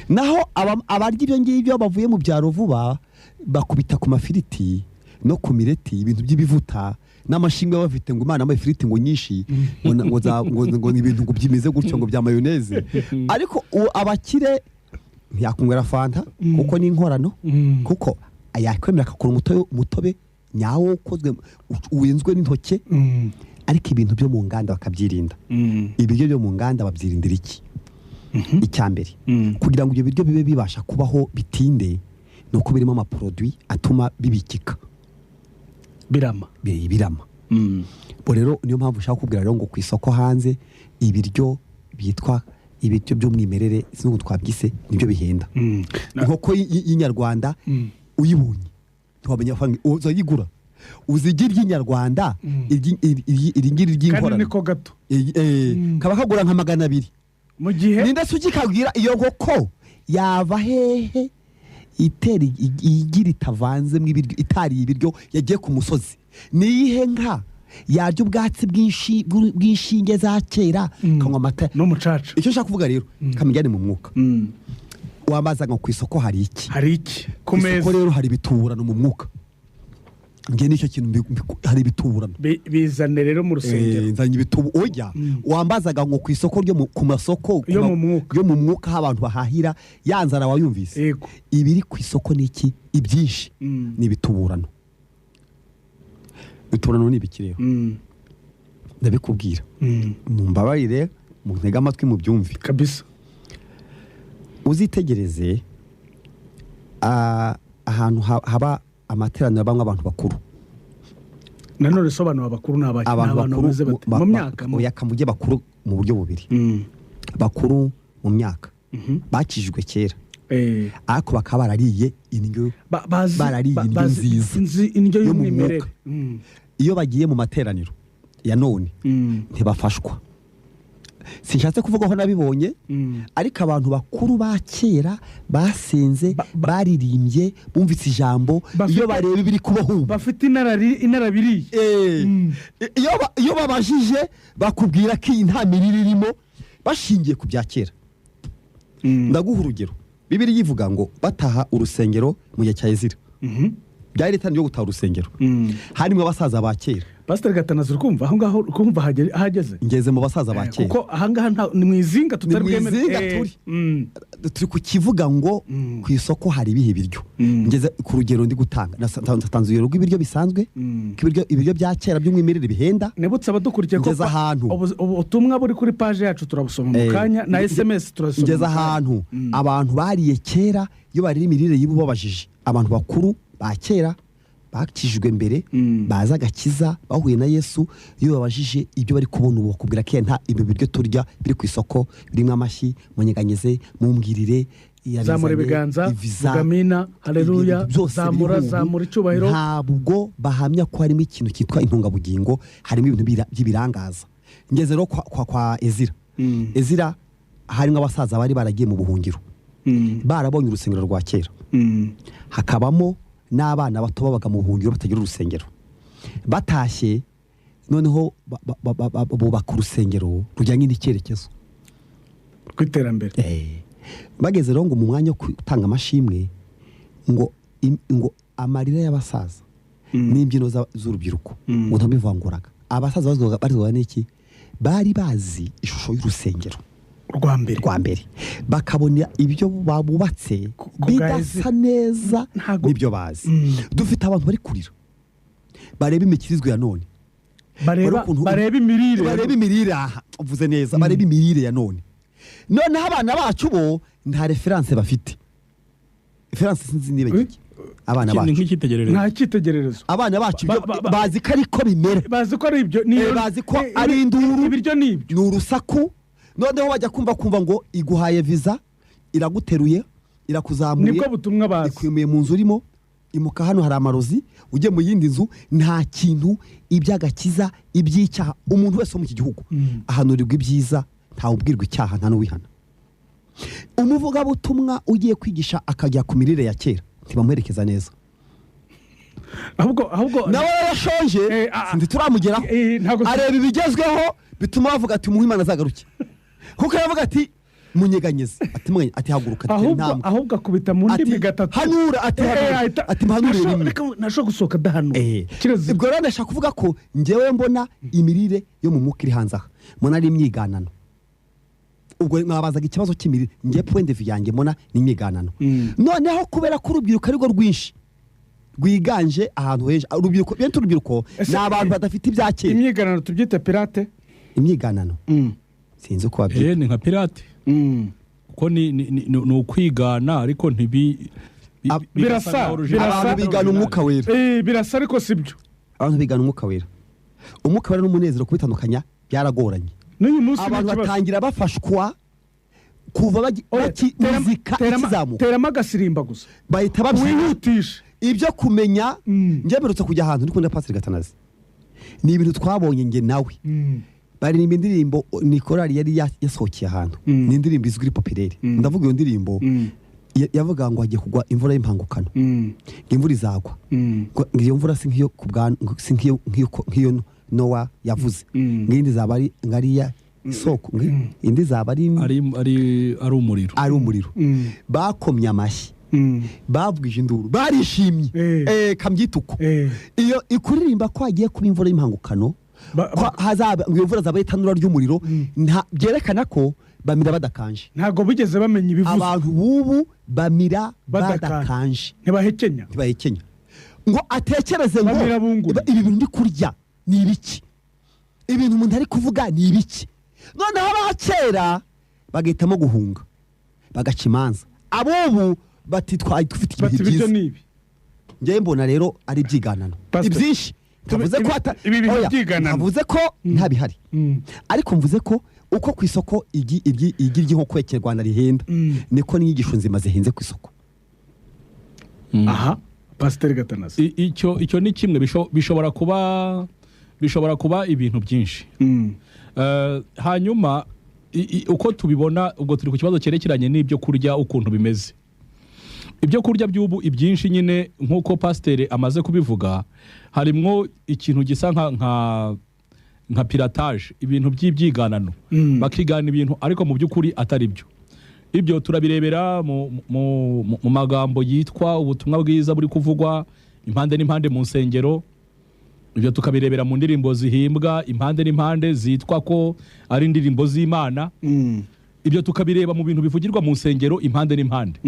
naho abarya ibyo ngibyo bavuye mu byaro vuba bakubita ku mafiriti no ku mireti ibintu by'ibivuta n'amashinga bafite ngo imana amafiriti ngo nyinshi ngo ni ibintu ngo byimeze gutyo ngo bya mayoneze ariko abakire ntiyakunywera fanta kuko ni inkorano kuko yakwemera akakora umutobe nyawo ukozwe wenzwe n'intoke ariko ibintu byo mu nganda bakabyirinda ibiryo byo mu nganda babyirindira iki icyambere kugira ngo ibyo biryo bibe bibasha kubaho bitinde nuko birimo amaproduit atuma bibikika birama bo rero niyo mpamvu ushaka kubwira rero ngo ku isoko hanze ibiryo byitwa ibiryo by'umwimerere sinubwo twabyise nibyo bihenda nkoko y'inyarwanda uyibonye twamenya uzayigura uzigira ry'inyarwanda iringiri ry'inkorano kandi niko gato kaba kagura nka 200 mu gihe ninde sugikabwira iyo nkoko yava hehe itera igira itavanze mu ibiryo itari ibiryo yagiye ku musozi niyihe nka yaryo ubwatsi bw'inshinge za kera kanywa amata n'umucaca icyo nshaka kuvuga rero kamijyane mu mwuka wambaza ngo ku isoko hari iki ku meza isoko rero hari bituburano mu mwuka ngiye nicyo kintu hari bituburano bizane rero mu rusengero nzanye ibitubu oya wambazaga ngo ku isoko ryo ku masoko yo mu mwuka aho abantu bahahira yanzara wayumvise ibiri ku isoko niki ibyinshi ni ibituburano bituburano ni ibikirero ndabikubwira mumbabarire mu ntega amatwi mu byumvi kabisa uzitegereze ahantu haba amateraniro bamwe abantu bakuru nanone sobanura abakuru n'abantu bameze bate mu myaka yakamujye bakuru mu buryo bubiri bakuru mu myaka bakijwe kera ariko bakaba barariye indyo nziza indyo y'umwimerere iyo bagiye mu materaniro ya none ntibafashwa sinshatse kuvuga ko nabibonye ariko abantu bakuru ba kera basenze baririmbye bumvise ijambo iyo bareba ibiri kubaho bafite inarabiri iyo babajije bakubwira ko iyi nta mirire irimo bashingiye ku bya kera ndaguha urugero Bibiri yivuga ngo bataha urusengero mu gihe cya Ezira byari leta yo gutaha urusengero harimo abasaza ba kera Pastor Gatanazi kumva aho ngaho kumva hageze ngeze mu basaza ba kera kuko aha ngaha ni mwizinga tutari turi kukivuga ngo ku isoko hari ibihe biryo ngeze ku rugero ndi gutanga natanze urugero rw'ibiryo bisanzwe ibiryo bya kera by'umwimerere bihenda nebutse abadukurikiye ko ubutumwa buri kuri page yacu turabusoma mu kanya na SMS turasoma ngeze ahantu abantu bariye kera iyo bari imirire y'ibubabajije abantu bakuru ba kera bakijwe mbere baza gakiza bahuye na Yesu iyo babajije ibyo bari kubona ubu bakubwira ko nta ibi biryo turya biri ku isoko birimo amashyi munyeganyeze mumbwirire zamura ibiganza vugamina haleluya zamura icyubahiro ntabwo bahamya ko harimo ikintu cyitwa intungabugingo harimo ibintu by'ibirangaza ngeze rero kwa Ezira Ezira harimo abasaza bari baragiye mu buhungiro barabonye urusengero rwa kera hakabamo n'abana bato babaga mu buhungiro batagira urusengero batashye noneho bubaka urusengero rujyanye n'icyerekezo kw'iterambere bageze rero ngo mu mwanya wo gutanga amashimwe ngo amarira y'abasaza n'imbyino z'urubyiruko ngo ntabivanguraga abasaza bazwaga n'iki bari bazi ishusho y'urusengero rwa mbere bakabona ibyo babubatse bidasa neza n'ibyo bazi dufite abantu bari kurira bareba imikirizwe ya none bareba imirire uvuze neza bareba imirire ya none noneho abana bacu bo nta referanse bafite referanse sinzi niba giki abana bacu nta cyitegererezo abana bacu bazi ko ariko bimera bazi ko ari ibyo bazi ko ari induru ibiryo ni urusaku noneho bajya kumva ngo iguhaye visa iraguteruye irakuzamuye nibwo butumwa bazi ikwimuye mu nzu urimo imuka hano hari amarozi ujye mu yindi nzu nta kintu iby'agakiza iby'icyaha umuntu wese wo mu iki gihugu ahanurirwa ibyiza ntawe ubwirwa icyaha nta n'uwihana umuvugabutumwa ugiye kwigisha akajya ku mirire ya kera ntibamuherekeza neza ahubwo nawe yashonje sindi turamugeraho areba ibigezweho bituma bavuga ati umuhimana azagaruke kuko yavuga ati munyeganyeze ati haguruka ahubwo akubita mu ndimi gatatu hanura ati mpanurire rimwe nasho gusohoka dahanura ubwo rero ndashaka kuvuga ko njyewe mbona imirire yo mu mwuka iri hanze aha mbona ari imyiganano ubwo mwabazaga ikibazo cy'imirire njye point de vue yanjye mbona ni imyiganano noneho kubera ko urubyiruko ari rwo rwinshi rwiganje ahantu henshi urubyiruko ni abantu badafite ibya kera imyiganano tubyite pirate imyiganano sinzi uko wabyita ni nka pirate kuko ni ukwigana ariko birasa abantu bigana umwuka wera birasa ariko sibyo. abantu bigana umwuka wera n'umunezero kubitandukanya byaragoranye. n'uyu munsi abantu batangira bafashwa kuva muzika ikizamuka teramo agasirimba gusa bahita wihutisha ibyo kumenya. njye mperutse kujya ahantu ndi kumwe na Pastor Gatanazi, ni ibintu twabonye nge nawe baririmba indirimbo Nikorari yari yasohokeye ahantu, ni indirimbo izwi populaire. ndavuga iyo ndirimbo yavuga ngo hagiye kugwa imvura y'impangukano, imvura izagwa, iyo mvura si nk'iyo Nowa yavuze, ngindi zaba ari ngariya isoko, indi zaba ari umuriro. bakomye amashyi, bavugije induru, barishimye, kambyituko. iyo ikuririmba ko hagiye kuba imvura y'impangukano, hazaba iyo mvura zaba itanura ry'umuriro, byerekana ko bamira badakanje. ntago bigeze bamenya ibivuze. abantu bubu bamira badakanje, ntibahekenya ngo atekereze ngo ibi bintu ndi kurya ni ibiki, ibintu umuntu ari kuvuga ni ibiki. noneho abakera bagahitamo guhunga, bagaca imanza. abubu bati twari dufite ibihe byiza. njyewe mbona rero ari ibyiganano ibyinshi. ntavuze ko ntabihari, ariko mvuze ko uko ku isoko igi ry'inkoko ya Kinyarwanda rihenda, niko n'inyigisho nzima zihenze ku isoko. aha Pastor Gatanazi, icyo ni kimwe, bishobora kuba ibintu byinshi. hanyuma uko tubibona, ubwo turi ku kibazo cyerekeranye n'ibyo kurya ukuntu bimeze. ibyo kurya by'ubu ibyinshi nyine nk'uko Pasiteri amaze kubivuga, harimwo ikintu gisa nka piratage, ibintu by'ibyiganano, bakigana ibintu ariko mu by'ukuri atari byo. ibyo turabirebera mu magambo yitwa ubutumwa bwiza buri kuvugwa impande n'impande mu nsengero. ibyo tukabirebera mu ndirimbo zihimbwa impande n'impande zitwa ko ari indirimbo z'Imana. ibyo tukabireba mu bintu bivugirwa mu nsengero impande n'impande.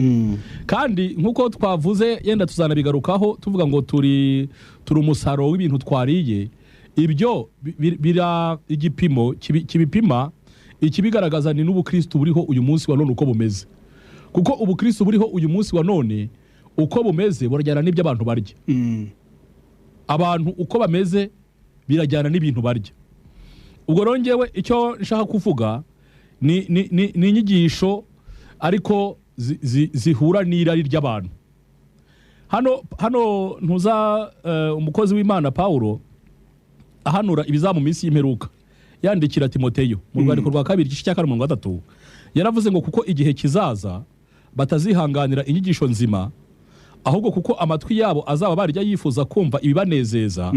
kandi nk'uko twavuze, yenda tuzanabigarukaho tuvuga ngo turi umusaruro w'ibintu twariye. ibyo igipimo kibipima, ikibigaragaza ni n'ubukristo buriho uyu munsi wa none uko bumeze. kuko ubukristo buriho uyu munsi wa none uko bumeze burajyana n'ibyo abantu barya. abantu uko bameze birajyana n'ibintu barya. ubwo rero njyewe icyo nshaka kuvuga ni inyigisho ariko zihura n'irari ry'abantu. hano ntuza umukozi w'Imana Paulo ahanura ibiza mu minsi y'imperuka, yandikira Timoteyo mu rwandiko rwa 2 igice cya 3 yaravuze ngo kuko igihe kizaza batazihanganira inyigisho nzima, ahubwo kuko amatwi yabo azaba barya yifuza kumva ibibanezeza,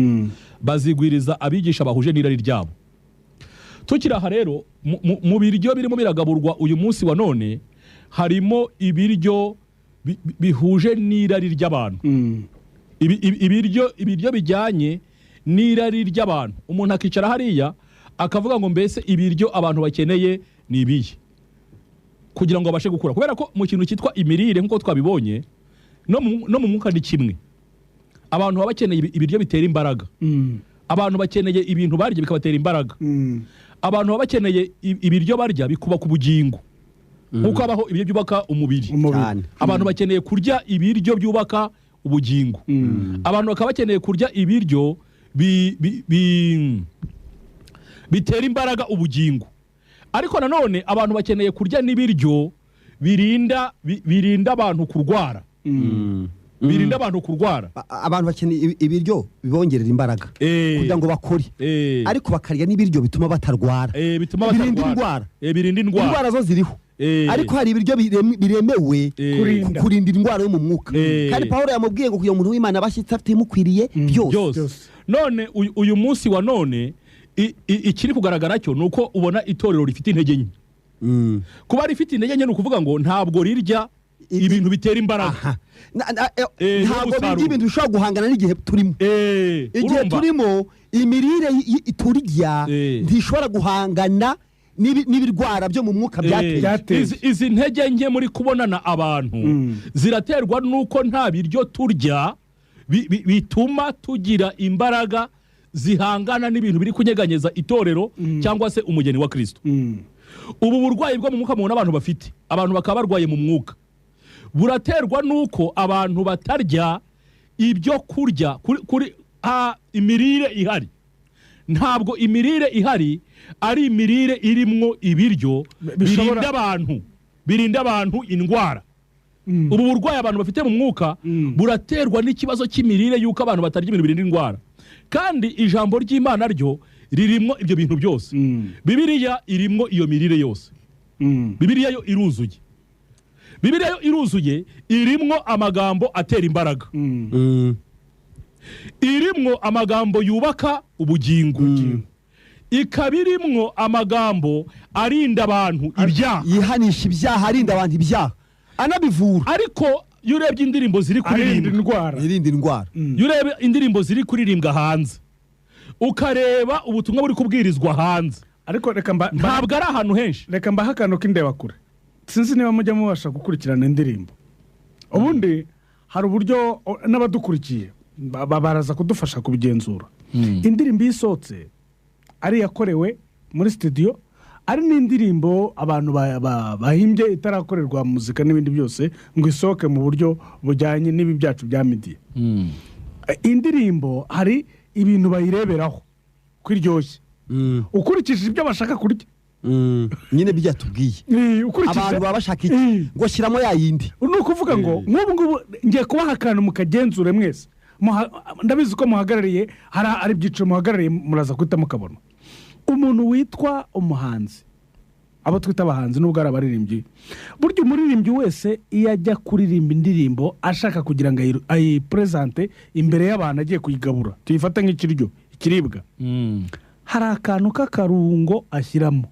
bazigwiriza abigisha bahuje n'irari ryabo. tukiri aha rero mu biryo birimo biragaburwa uyu munsi wa none, harimo ibiryo bihuje n'irari ry'abantu. ibiryo bijyanye n'irari ry'abantu. umuntu akicara hariya akavuga ngo mbese ibiryo abantu bakeneye ni ibihe kugira ngo babashe gukura, kubera ko mu kintu cyitwa imirire nk'uko twabibonye no mu mwuka ni kimwe. abantu baba bakeneye ibiryo bitera imbaraga, abantu bakeneye ibintu barya bikabatera imbaraga, abantu baba bakeneye ibiryo barya bikubaka ubugingo, nk'uko habaho ibiryo byubaka umubiri. abantu bakeneye kurya ibiryo byubaka ubugingo, abantu bakaba bakeneye kurya ibiryo bitera imbaraga ubugingo. ariko nanone abantu bakeneye kurya n'ibiryo birinda abantu kurwara. birinda abantu kurwara. abantu bakeneye ibiryo bibongerera imbaraga kugira ngo bakore, ariko bakarya n'ibiryo bituma batarwara, birinda indwara zo ziriho. ariko hari ibiryo biremewe kurinda indwara yo mu mwuka, kandi Paulo yamubwiye ngo kugira umuntu w'Imana abashyitsi afite imukwiriye byose. none uyu munsi wa none ikiri kugaragara cyo nuko ubona itorero rifite intege nke. kuba rifite intege nke ni ukuvuga ngo ntabwo rirya ibintu bitera imbaraga, ntabwo birya ibintu bishobora guhangana n'igihe turimo. igihe turimo imirire turya ntishobora guhangana n'ibirwara byo mu mwuka byateye. izi ntege nke muri kubonana abantu ziraterwa nuko nta biryo turya bituma tugira imbaraga zihangana n'ibintu biri kunyeganyeza itorero cyangwa se umugeni wa Kristo. ubu burwayi bwo mu mwuka mubona abantu bafite, abantu bakaba barwaye mu mwuka, buraterwa nuko abantu batarya ibyo kurya kuri imirire ihari. Ntabwo imirire ihari ari imirire irimwo ibiryo birinda abantu indwara. Ubu burwayi abantu bafite mu mwuka buraterwa n'ikibazo cy'imirire, yuko abantu batarya ibintu birinda indwara. Kandi ijambo ry'Imana ryo ririmo ibyo bintu byose. Bibiliya irimo iyo mirire yose. Bibiliya yo iruzuye. Bibiliya yo iruzuye, irimwo amagambo atera imbaraga. Irimwo amagambo yubaka ubugingo. Ikabirimwo amagambo arinda abantu ibyaha. Yihanisha ibyaha, arinda abantu ibyaha, anabivura. Ariko yurebye indirimbo ziri kuririmbwa, irinda indwara. Yurebye indirimbo ziri kuririmbwa hanze, ukareba ubutumwa buri kubwirizwa hanze. Ariko reka ntabwo ari ahantu henshi. Reka mbaha akantu k'indeba kure. Sinzi niba mujya mubasha gukurikirana indirimbo. Ubundi hari uburyo n'abadukurikiye baraza kudufasha kubigenzura. Indirimbo isotse ari yakorewe muri studio, ari n'indirimbo abantu bahimbye itarakorerwa muzika n'ibindi byose ngo isoke mu buryo bujyanye n'ibi byacu bya media. Indirimbo hari ibintu bayireberaho kwiryoshye. Ukurikije ibyo bashaka kurya. Nyine bijya tubwiye. Abantu baba bashaka iki ngo shiramo ya yindi. Nukuvuga ngo nk'ubu ngiye kubaha akantu mukagenzure mwese. Ndabizi ko muhagarariye ari byiciro muhagarariye, muraza kwita mukabona. Umuntu witwa umuhanzi, abo twita abahanzi nubwo ari abaririmbyi, buryo umuririmbyi wese iyo ajya kuririmba indirimbo ashaka kugira ngo ayipresente imbere y'abantu agiye kuyigabura, tuyifata nk'ikiryo, ikiribwa, hari akantu k'akarungo ashyiramo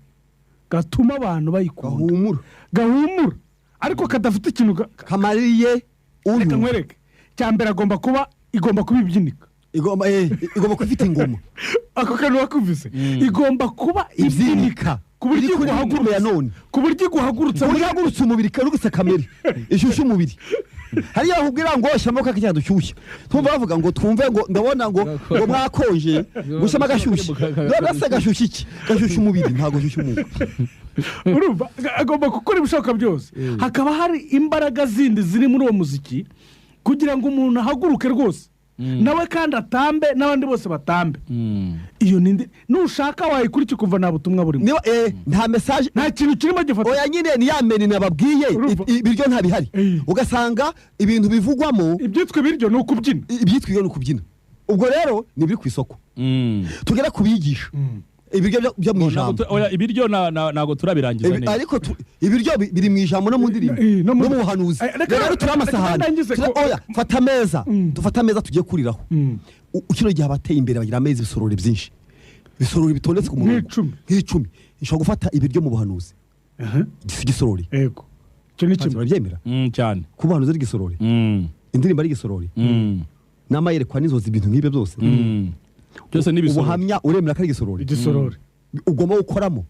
gatuma abantu bayikunda, gahumura ariko kadafite ikintu kamariye. Reka nkwereke, cyambere igomba kuba ibyinika, igomba kuba ifite ingoma. Ako kantu wakuvise igomba kuba ibyinika ku buryo guhagurutsa umubiri karugutse kamere ishusho umubiri. Hari yahubwira ngo shyamo kakijya dushyushye, tumva bavuga ngo twumve ngo ndabona ngo mwakonje gusama gashyushye. None gashyushye iki? Gashyushye umubiri, ntago shyushye umubiri. Urumva agomba gukora ibishoboka byose. Hakaba hari imbaraga zindi ziri muri uwo muziki kugira ngo umuntu ahaguruke rwose, nawe kandi atambe n'abandi bose batambe. Iyo nindi nushaka wayikurikira kuva nta butumwa burimo, nta message, nta kintu kirimo gifata. Oya nyine ni yameni nababwiye ibiryo nta bihari. Ugasanga ibintu bivugwamo ibyitwa ibiryo no kubyina, ibyitwa no kubyina. Ubwo rero ni biri ku isoko. Tugera kubigisha ibiryo byo mu ijambo. Oya ibiryo nago turabirangiza neza. Ariko ibiryo biri mu ijambo no mu ndirimbo no mu buhanuzi. Rero turamasahana. Oya fata meza, dufata meza tugiye kuriraho. Ukiro gihe abateye imbere bagira amezi bisorore byinshi, bisorore bitondetse ku murongo nk'icumi. Ishobora gufata ibiryo mu buhanuzi gisorore. Yego, cyo ni kimwe babyemera cyane. Ku buhanuzi ari gisorore, indirimbo ari gisorore, n'amayerekwa n'izozi, ibintu nk'ibyo byose byose nibisorore. Ubuhamya uremera kari gisorore. Ugomba gukoramo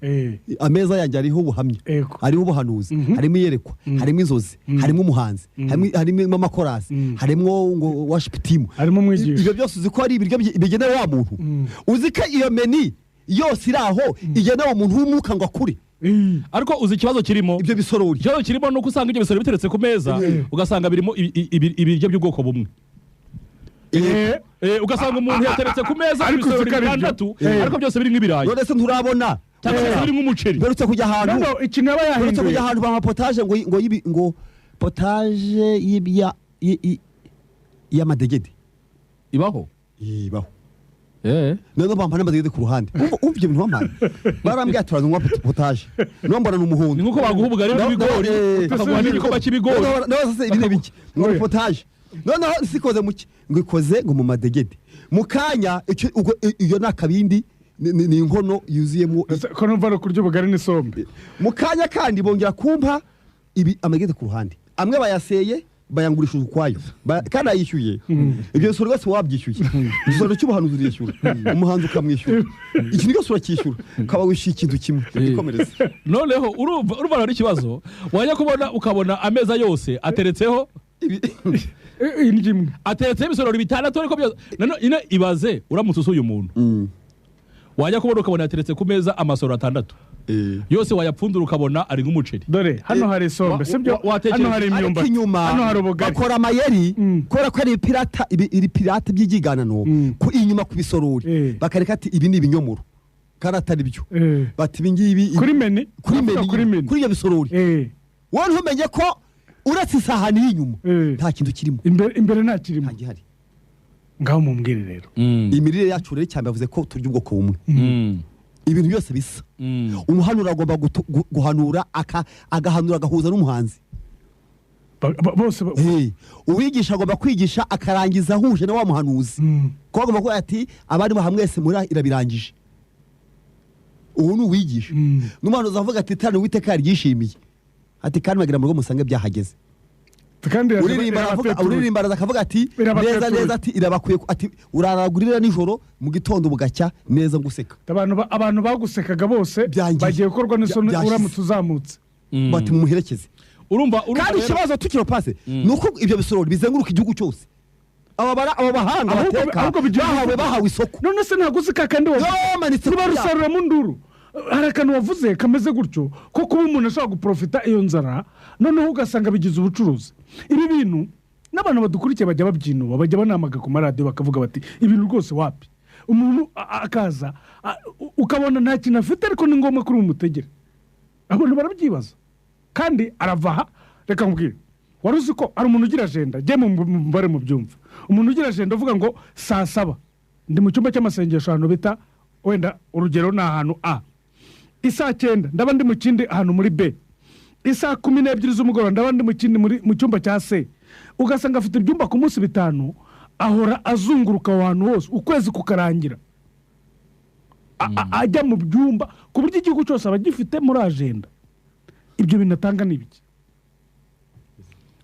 ameza yanjye ariho ubuhamya, ariho ubuhanuzi, harimo iyerekwa, harimo inzozi, harimo umuhanzi, harimo amakorasi, harimo ngo worship team, harimo umwigisha. Ibyo byose uzi ko ari ibiryo bigenewe wa muntu. Uzi ko iyo meni yose iraho igenewe umuntu w'umwuka ngo akure. Ariko uzi ikibazo kirimo ibyo bisorori, ikibazo kirimo nuko usanga ibyo bisorori biteretse ku meza, ugasanga birimo ibiryo by'ubwoko bumwe. Ugasanga umuntu yateretse ku meza ibisorori bitandatu, ariko byose biri nk'ibirayi. None se nturabona cyangwa biri nk'umuceri. Berutse kujya ahantu, no ikintu aba yahinduye, berutse kujya ahantu ba potage ngo potage y'amadegede ibaho. None bamba n'amadegede ku ruhande. Umva ibyo bintu wamana barambwiye aturaza ngo potage, no mbona n'umuhondo. Ni nkuko baguha ubugari bw'ibigori bakaguha n'igikoma cy'ibigori. None se ibi ni biki ngo potage. Noneho sikoze muki ngo ikoze ngo mu madegede mu kanya iyo nakabindi ni inkono yuzuyemo ko numva no kurya ubugari n'isombe mu kanya, kandi bongera kumpa ibi amagede ku ruhande, amwe bayaseye bayangurisha ukwayo kandi ayishyuye. Ibyo bisoro rwose wabyishyuye, igisoro cy'ubuhanuzi urishyura, umuhanzi ukamwishyura, iki nigose urakishyura, ukaba wishyuye ikintu kimwe. Ikomereza. Noneho urumva ari ikibazo, wajya kubona ukabona ameza yose ateretseho ateretseho ibisorori bitandatu, ariko ino ibaze uramutse usuye umuntu, wajya kubona ukabona yateretse ku meza amasorori atandatu. yose wayapfundura ukabona ari nk'umuceri. dore hano hari isombe sibyo, hano hari imyumbati, hano hari ubugari, bakora amayeri kubera ko ari pirate by'igiganano ku inyuma ku bisorori bakareka ati ibi ni ibinyomoro kandi atari byo, bati ibi ngibi kuri meni kuri iyo bisorori wowe ntumenye ko uretse isahani y'inyuma nta kintu kirimo, imbere nta kirimo, nta gihari. ngaho mumbwire rero imirire yacu rero cyane bavuze ko turya ubwoko bumwe, ibintu byose bisa. umuhanura agomba guhanura agahanura agahuza n'umuhanzi bose. uwigisha agomba kwigisha akarangiza ahuje na wa muhanuzi, ko agomba kuvuga ati abari bahamwese muri irabirangije. ubu ni uwigisha. n'umuhanuzi avuga ati tano witeka yaryishimiye ati kandi bagira mu rugo musange byahageze. uririmba akavuga ati neza neza ati irabakwiye ati uraragurira nijoro mu gitondo bugacya neza nguseka. abantu bagusekaga bose bagiye gukorwa n'isoni uramutse uzamutse bati mumuherekeze. urumva kandi ikibazo tukiro pase nuko ibyo bisorori bizenguruka igihugu cyose. aba bahanga bateka bahawe isoko. none se ntaguzika kandi wamanitse barusarura mu nduru. hari akantu wavuze kameze gutyo ko kuba umuntu ashobora guprofita iyo nzara noneho ugasanga bigize ubucuruzi. ibi bintu n'abantu badukurikiye bajya babyinuba, bajya banamaga ku maradiyo bakavuga bati ibintu rwose wapi. umuntu akaza ukabona nta kintu afite ariko ni ngombwa kuri umutegere. abantu barabyibaza kandi arava aha. reka nkubwire, wari uzi ko hari umuntu ugira ajenda, jye mubare mu byumva, umuntu ugira ajenda uvuga ngo saa 7 ndi mu cyumba cy'amasengesho ahantu bita wenda urugero ni ahantu A, isaa 9 ndaba ndi mu kindi ahantu muri B, isaa 12 z'umugoroba ndaba ndi mu kindi mu cyumba cya C. ugasanga afite ibyumba ku munsi 5, ahora azunguruka ahantu hose ukwezi kukarangira, ajya mu byumba ku buryo igihugu cyose aba gifite muri ajenda. ibyo binatanga n'ibiki?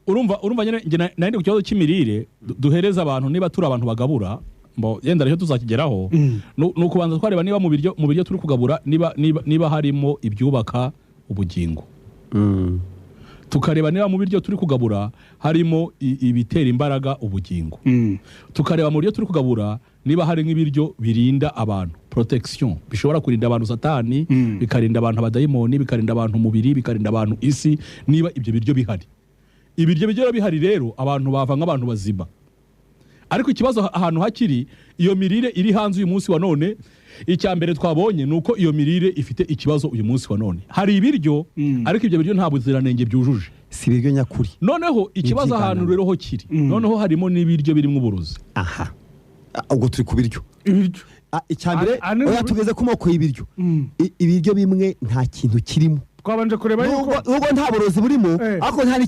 urumva nyine nandi ku kibazo cy'imirire duhereza abantu, niba turi abantu bagabura yenda rero tuzakigeraho. ni ukubanza twareba niba mu biryo turi kugabura niba harimo ibyubaka ubugingo, tukareba niba mu biryo turi kugabura harimo ibitera imbaraga ubugingo, tukareba mu biryo turi kugabura niba hari nk'ibiryo birinda abantu, protection, bishobora kurinda abantu satani, bikarinda abantu abadayimoni, bikarinda abantu umubiri, bikarinda abantu isi. niba ibyo biryo bihari, ibiryo bigera bihari rero abantu bava nk'abantu bazima. ariko ikibazo ahantu hakiri iyo mirire iri hanze uyu munsi wa none, icya mbere twabonye nuko iyo mirire ifite ikibazo uyu munsi wa none. hari ibiryo ariko ibyo biryo nta buziranenge byujuje, si ibiryo nyakuri. noneho ikibazo ahantu rero ho kiri, noneho harimo n'ibiryo birimo uburozi. aha ubwo turi ku biryo. ibiryo icyambere oya tugeze ku moko y'ibiryo. ibiryo bimwe nta kintu kirimo, twabanje kureba yuko nubwo nta burozi burimo ariko nta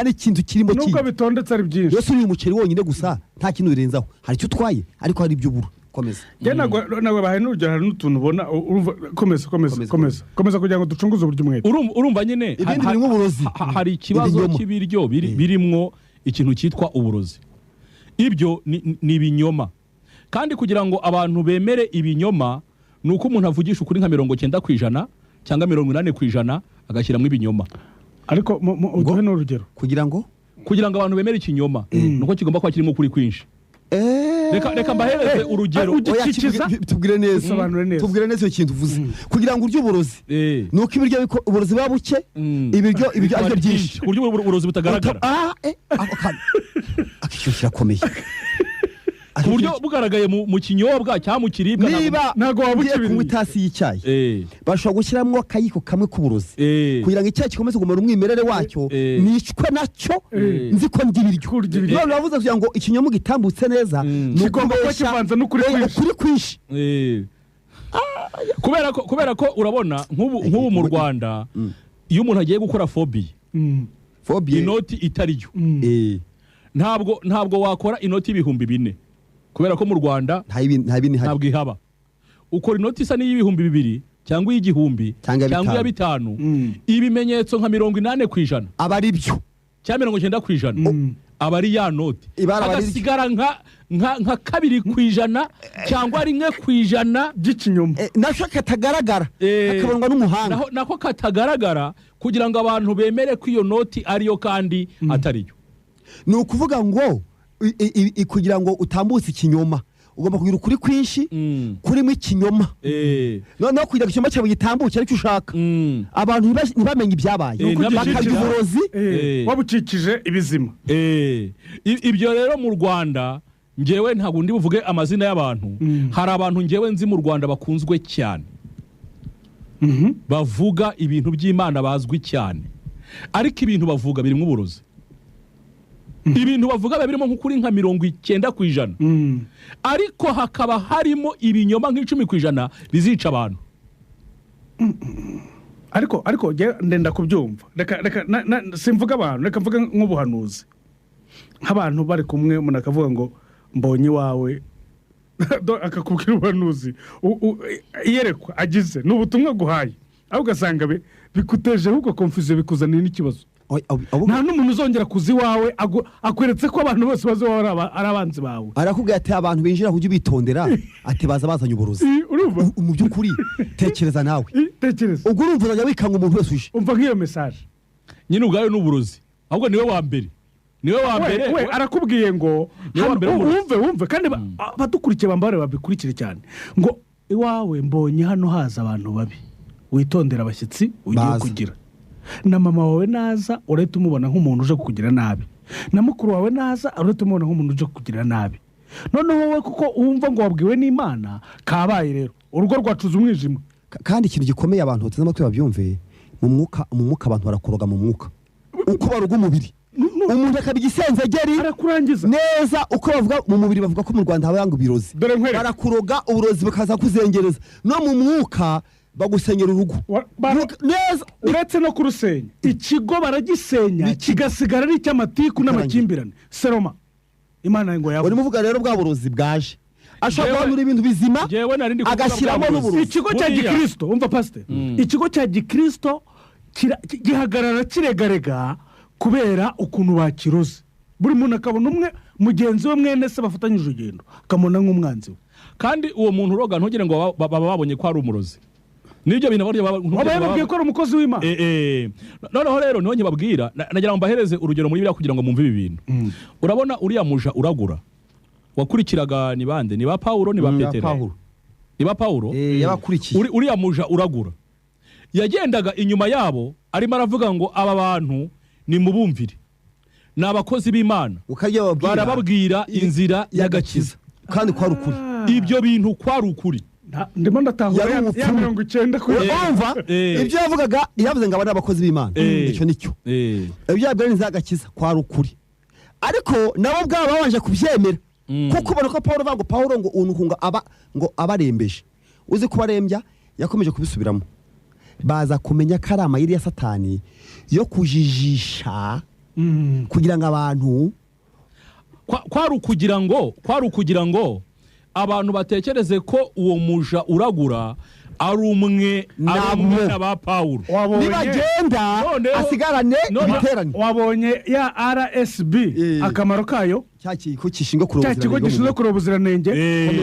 n'ikintu kirimo kindi, nubwo bitondetse ari byinshi. yose uri umuceri wonyine gusa nta kintu birenzaho, hari icyo utwaye ariko hari ibyo ubura. komeza nagwe bahaye n'urugero, hari n'utuntu ubona. komeza kugira ngo ducunguze uburyo umwete. urumva nyine ibindi birimo uburozi. hari ikibazo cy'ibiryo birimo ikintu cyitwa uburozi. ibyo ni ibinyoma, kandi kugira ngo abantu bemere ibinyoma ni uko umuntu avugisha ukuri nka 90% cyangwa 80% agashyiramo ibinyoma. ariko uduhe n'urugero kugira ngo abantu bemere ikinyoma nuko kigomba kuba kirimo ukuri kwinshi. reka mbahereze urugero. tubwire neza iyo kintu uvuze. kugira ngo urye uburozi nuko ibiryo uburozi buba buke, ibiryo aribyo byinshi, uryo uburozi butagaragara. akishyura kirakomeye ku buryo bugaragaye mu kinyobwa cyangwa mu kiribwa. niba ntabwo waba ugiye kunywa itasi y'icyayi bashobora gushyiramo akayiko kamwe k'uburozi kugira ngo icyayi gikomeze kugumana umwimerere wacyo, nicwe nacyo nzi ko ndya ibiryo. none bavuze kugira ngo ikinyobwa gitambutse neza kigomba kuba kivanze n'ukuri kwinshi. kubera ko urabona nk'ubu mu Rwanda iyo umuntu agiye gukora fobiye inoti itari yo, ntabwo wakora inoti y'ibihumbi 4 kubera ko mu Rwanda ntabwo ihaba. ukora inoti isa n'iy'ibihumbi 2 cyangwa y'igihumbi cyangwa ya 5, ibimenyetso nka 80% aba ari byo cyangwa 90% aba ari ya noti, agasigara nka 2% cyangwa 1% by'ikinyoma. nako katagaragara kakabonwa n'umuhanga, nako katagaragara kugira ngo abantu bemere ko iyo noti ariyo kandi atariyo. ni ukuvuga ngo kugira ngo utambutse ikinyoma ugomba kugira ukuri kwinshi kurimo ikinyoma noneho kugira ngo ikinyoma cyawe gitambuke aricyo ushaka abantu ntibamenye ibyabaye bakarya uburozi wabukikije ibizima. Ibyo rero mu Rwanda ngewe ntabwo ndi buvuge amazina y'abantu, hari abantu ngewe nzi mu Rwanda bakunzwe cyane bavuga ibintu by'Imana bazwi cyane, ariko ibintu bavuga birimo uburozi. Ibintu bavuga birimo nk'ukuri nka 90%, ariko hakaba harimo ibinyoma nk'10% bizica abantu. ariko ndenda kubyumva, reka simvuga abantu, reka mvuga nk'ubuhanuzi. Nk'abantu bari kumwe umuntu akavuga ngo mbonye iwawe akakubwira ubuhanuzi yerekwa agize n'ubutumwa guhaye, aho ugasanga bikuteje ahubwo confusion, bikuzaniye n'ikibazo. Nta n'umuntu uzongera kuzi wawe akweretse ko abantu bose bazoba ari abanzi bawe. Arakubwira ati abantu binjira kujya bitondera ati baza bazanye uburozi. Mu by'ukuri tekereza nawe. Tekereza. Ubwo urumva uzajya wikanga umuntu wese uje. Umva nk'iyo message. Nyine ubwayo n'uburozi. Ahubwo niwe wa mbere. We arakubwiye ngo wumve kandi badukurikiye bambare babikurikire cyane ngo iwawe mbonye hano haza abantu babi, witondera abashyitsi ugiye kugira. Na mama wawe naza urahita umubona nk'umuntu uje kukugira nabi, na mukuru wawe naza urahita umubona nk'umuntu uje kukugira nabi. Noneho wowe kuko wumva ngo wabwiwe n'Imana, kabaye rero urugo rwacuza umwijima. Kandi ikintu gikomeye abantu bateze amatwi babyumve, mu mwuka abantu barakoroga mu mwuka uko baruga umubiri. Umuntu akabigisenzegeri arakurangiza neza uko bavuga mu mubiri, bavuga ko mu Rwanda habayanga ibirozi, barakuroga uburozi bukaza kuzengereza, no mu mwuka bagusenyera urugo neza. Uretse no kurusenya, ikigo baragisenya kigasigara ari cy'amatiku n'amakimbirane. Seroma Imana ngo yabo urimo uvuga rero bwa burozi bwaje, ashobora guhanura ibintu bizima agashyiramo n'uburozi. Ikigo cya Gikristo, umva pastor, ikigo cya Gikristo gihagarara kiregarega kubera ukuntu bakiroze. Buri muntu akabona umwe mugenzi we mwene se bafatanyije urugendo akamona nk'umwanzi we, kandi uwo muntu uroga ntugire ngo baba babonye ko ari umurozi. Nibyo bintu bababwiye ko ari umukozi w'Imana. Noneho rero niho nyibabwira, nagira ngo mbahereze urugero muri Bibiliya kugira ngo mumve ibi bintu. Urabona uriya muja uragura wakurikiraga ni bande? Ni ba Paulo, ni ba Petero? Ni ba Paulo yabakurikiye. Uriya muja uragura yagendaga inyuma yabo arimo aravuga ngo aba bantu ni mubumvire, ni abakozi b'Imana, barababwira inzira y'agakiza, kandi kwari ukuri. Ibyo bintu kwari ukuri. Ndimo ndatahura ya 90 kuri umva ibyo yavugaga, yavuze ngo abana abakozi b'Imana, icyo nicyo ibyo yabwira inzira y'agakiza kwari ukuri. Ariko nabo bwabo babanje kubyemera, kuko ubona ko Paulo ngo unkunga ngo abarembeje, uzi kubarembya yakomeje kubisubiramo. Baza kumenya ko ari amayiri ya Satani yo kujijisha kugira ngo abantu kwari ukugira ngo abantu batekereze ko uwo muja uragura ari umwe n'aba Paulo. Nibagenda asigarane ibiterane. Wabonye ya RSB akamaro kayo, cyakiko kishinga kuroba ubuziranenge,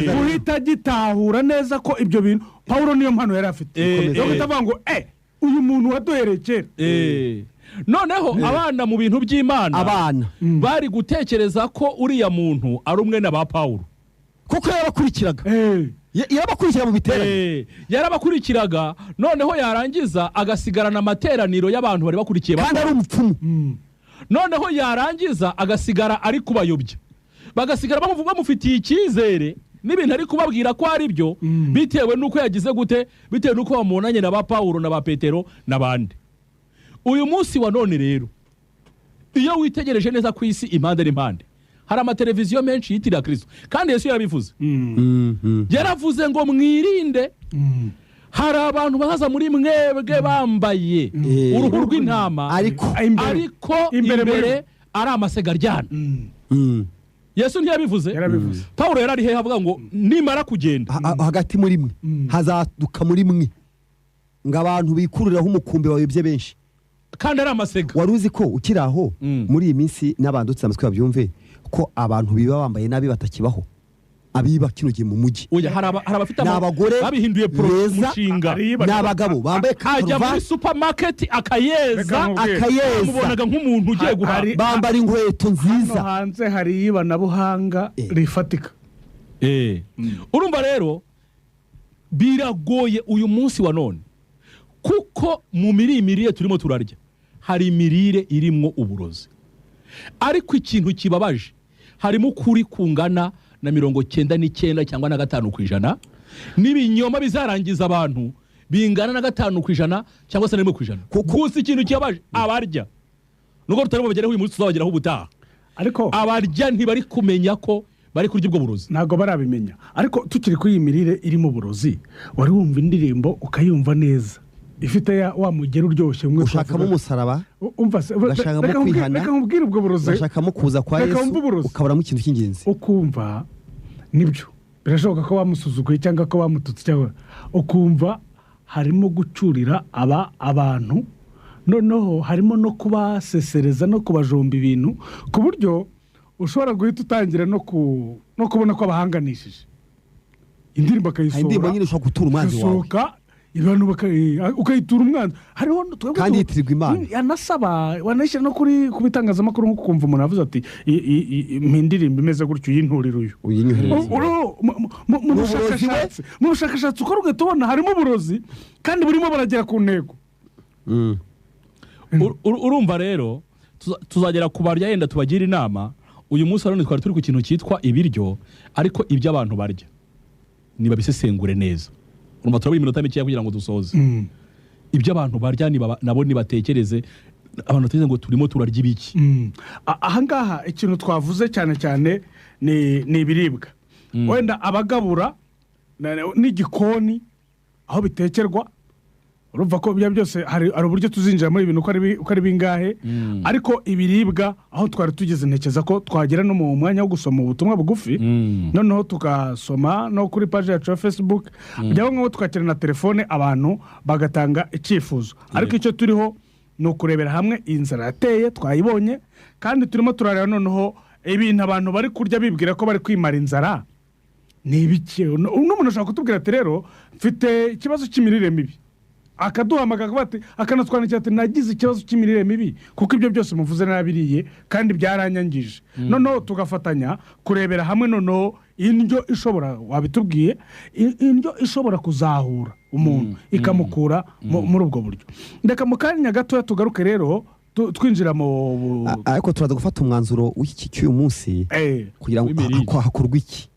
guhita gitahura neza ko ibyo bintu Paulo niyo mpano yari afite. Yo gutavuga ngo uyu muntu waduherekera. Noneho abana mu bintu by'Imana bari gutekereza ko uriya muntu ari umwe n'aba Paulo, kuko yabakurikiraga yarabakurikira mu biterane, yarabakurikiraga. Noneho yarangiza agasigarana amateraniro y'abantu bari bakurikiye, kandi ari umupfumu. Noneho yarangiza agasigara ari kubayobya, bagasigara bamufitiye icyizere n'ibintu ari kubabwira ko ari byo, bitewe nuko yagize gute, bitewe nuko bamunanye na ba Paulo na ba Petero n'abandi. Uyu munsi wa none rero, iyo witegereje neza ku isi impande n'impande, hari amateleviziyo menshi yitira Kristo, kandi Yesu yarabivuze. Yaravuze ngo mwirinde, hari abantu bahaza muri mwebwe bambaye uruhu rw'intama, ariko imbere ari amasegaryana. Yesu ntiyabivuze. Paulo yarari he avuga ngo nimara kugenda hagati muri mwe hazaduka muri mwe ngo abantu bikururiraho umukumbi bayobye benshi, kandi ari amasega. Wari uzi ko ukiraho muri iyi minsi n'abandutse amatwi babyumve ko abantu biba bambaye nabi batakibaho, abiba kino gihe mu mujyi. Oya, hari abafite abagore babihinduye mushinga, n'abagabo bambaye kajya muri supermarket akayeza mubonaga nk'umuntu ugiye guhaha, bambara inkweto nziza. Hanze hari iba na buhanga rifatika. urumva rero biragoye uyu munsi wa none kuko mu mirire turimo turarya hari imirire irimo uburozi, ariko ikintu kibabaje harimo kuri kungana na 99 cyangwa na 5% n'ibinyoma bizarangiza abantu bingana na 5% cyangwa se na 1%. Gusa ikintu kibabaje abarya nuko tutarimo bageraho uyu munsi tuzabageraho ubutaha, ariko abarya ntibari kumenya ko bari kurya ubwo burozi, ntago barabimenya. Ariko tukiri kuri iyi mirire irimo uburozi, wari wumva indirimbo ukayumva neza ifite wa mugera uryoshye mwe ushakamo umusaraba umva se urashakamo kwihana, reka nkubwire ubwo burozi, urashakamo kuza kwa Yesu ukaburamo ikintu cy'ingenzi, ukumva nibyo birashoboka ko wamusuzuguye cyangwa ko wamututse cyangwa ukumva harimo gucurira abantu, noneho harimo no kubasesereza no kubajomba ibintu ku buryo ushobora guhita utangira no kubona ko abahanganishije indirimbo akayisohora, indirimbo nyine ushobora gutura umwanzi wawe ibintu ukayitura umwanzi, hariho kandi yitirirwa Imana yanasaba wanashyira no kuri kubitangazamakuru nko kumva umuntu avuze ati impindirimbo imeze gutyo yinturira mu bushakashatsi ukora ugahita ubona harimo uburozi kandi burimo baragera ku ntego. Urumva rero tuzagera ku barya yenda tubagira inama. Uyu munsi rero twari turi ku kintu cyitwa ibiryo, ariko ibyo abantu barya niba bisesengure neza. Urumva turabura iminota mike kugira ngo dusoze. Ibyo abantu barya nabo nibatekereze, abantu tuzi ngo turimo turarya ibiki. Aha ngaha ikintu twavuze cyane cyane ni ibiribwa, wenda abagabura n'igikoni aho bitekerwa. Urumva ko bya byose hari uburyo tuzinjira muri ibintu uko ari bingahe, ariko ibiribwa aho twari tugeze ntekeza ko twagera no mu mwanya wo gusoma ubutumwa bugufi, noneho tukasoma no kuri page yacu ya Facebook, byabo nko tukakira na telefone abantu bagatanga icyifuzo. Ariko icyo turiho no kurebera hamwe inzara yateye twayibonye, kandi turimo turareba noneho ibintu abantu bari kurya bibwira ko bari kwimara inzara ni ibiki. N'umuntu ashaka kutubwira ati rero mfite ikibazo cy'imirire mibi, akaduhamagara bati akanatwandikira ati nagize ikibazo cy'imirire mibi kuko ibyo byose muvuze narabiriye kandi byaranyangije. Noneho tugafatanya kurebera hamwe noneho indyo ishobora, wabitubwiye, indyo ishobora kuzahura umuntu ikamukura muri ubwo buryo. Ndeka mu kanya gato tugaruke rero twinjira mu ariko turaza gufata umwanzuro w'iki cy'uyu munsi kugira ngo hakorwe iki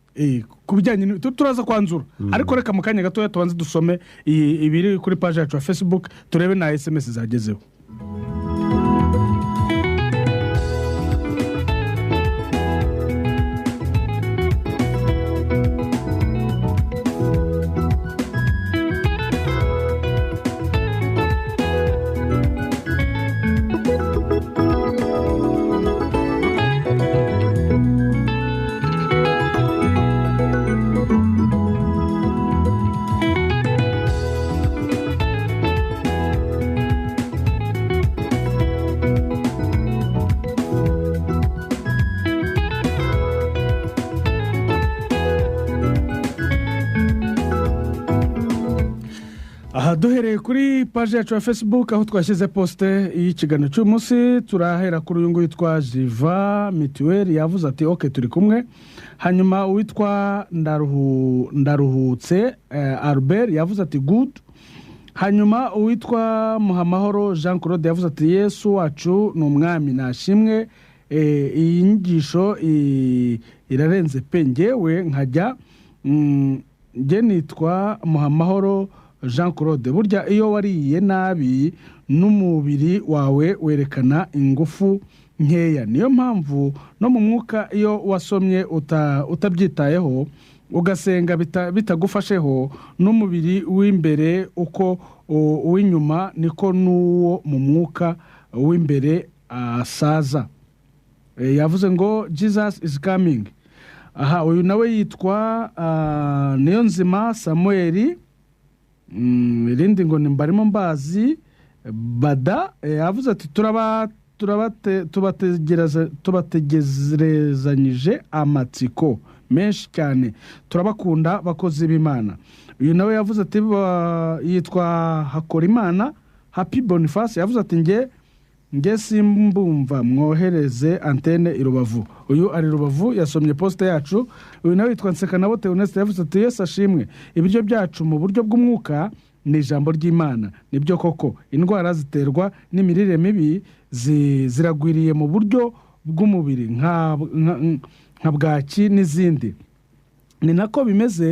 kubijyanye turaza kwanzura. Ariko reka mu kanya gato tubanze dusome ibiri kuri page yacu ya Facebook, turebe na SMS zagezeho. Duhereye kuri page yacu ya Facebook aho twashyize poste y'ikiganiro cy'umunsi, turahera kuri uyu nguyu yitwa Jiva Mituweli yavuze ati okay turi kumwe. Hanyuma uwitwa Ndaruhutse Albert yavuze ati good. Hanyuma uwitwa Muhamahoro Jean Claude yavuze ati Yesu wacu ni umwami nashimwe, iyi nyigisho irarenze pe, ngewe nkajya nge nitwa Muhamahoro Jean Claude. Burya iyo wariye nabi n'umubiri wawe werekana ingufu nkeya, niyo mpamvu no mu mwuka iyo wasomye utabyitayeho ugasenga bitagufasheho, n'umubiri w'imbere uko uw'inyuma niko n'uwo mu mwuka w'imbere asaza. Yavuze ngo Jesus is coming. Aha uyu nawe yitwa Niyonzima Samuel, irindi ngo nimbarimo mbazi bada, yavuze ati tubategerezanyije amatsiko menshi cyane, turabakunda bakozi b'Imana. Uyu nawe yavuze ati yitwa Hakorimana Happy Boniface, yavuze ati nge nge simbumva mwohereze antene i Rubavu. Uyu ari Rubavu yasomye poste yacu. Uyu nawe yitwa Nsekanabo Theoneste yavuze ati Yesu ashimwe, ibiryo byacu mu buryo bw'umwuka ni ijambo ry'Imana. Nibyo koko indwara ziterwa n'imirire mibi ziragwiriye mu buryo bw'umubiri nka bwaki n'izindi. Ni nako bimeze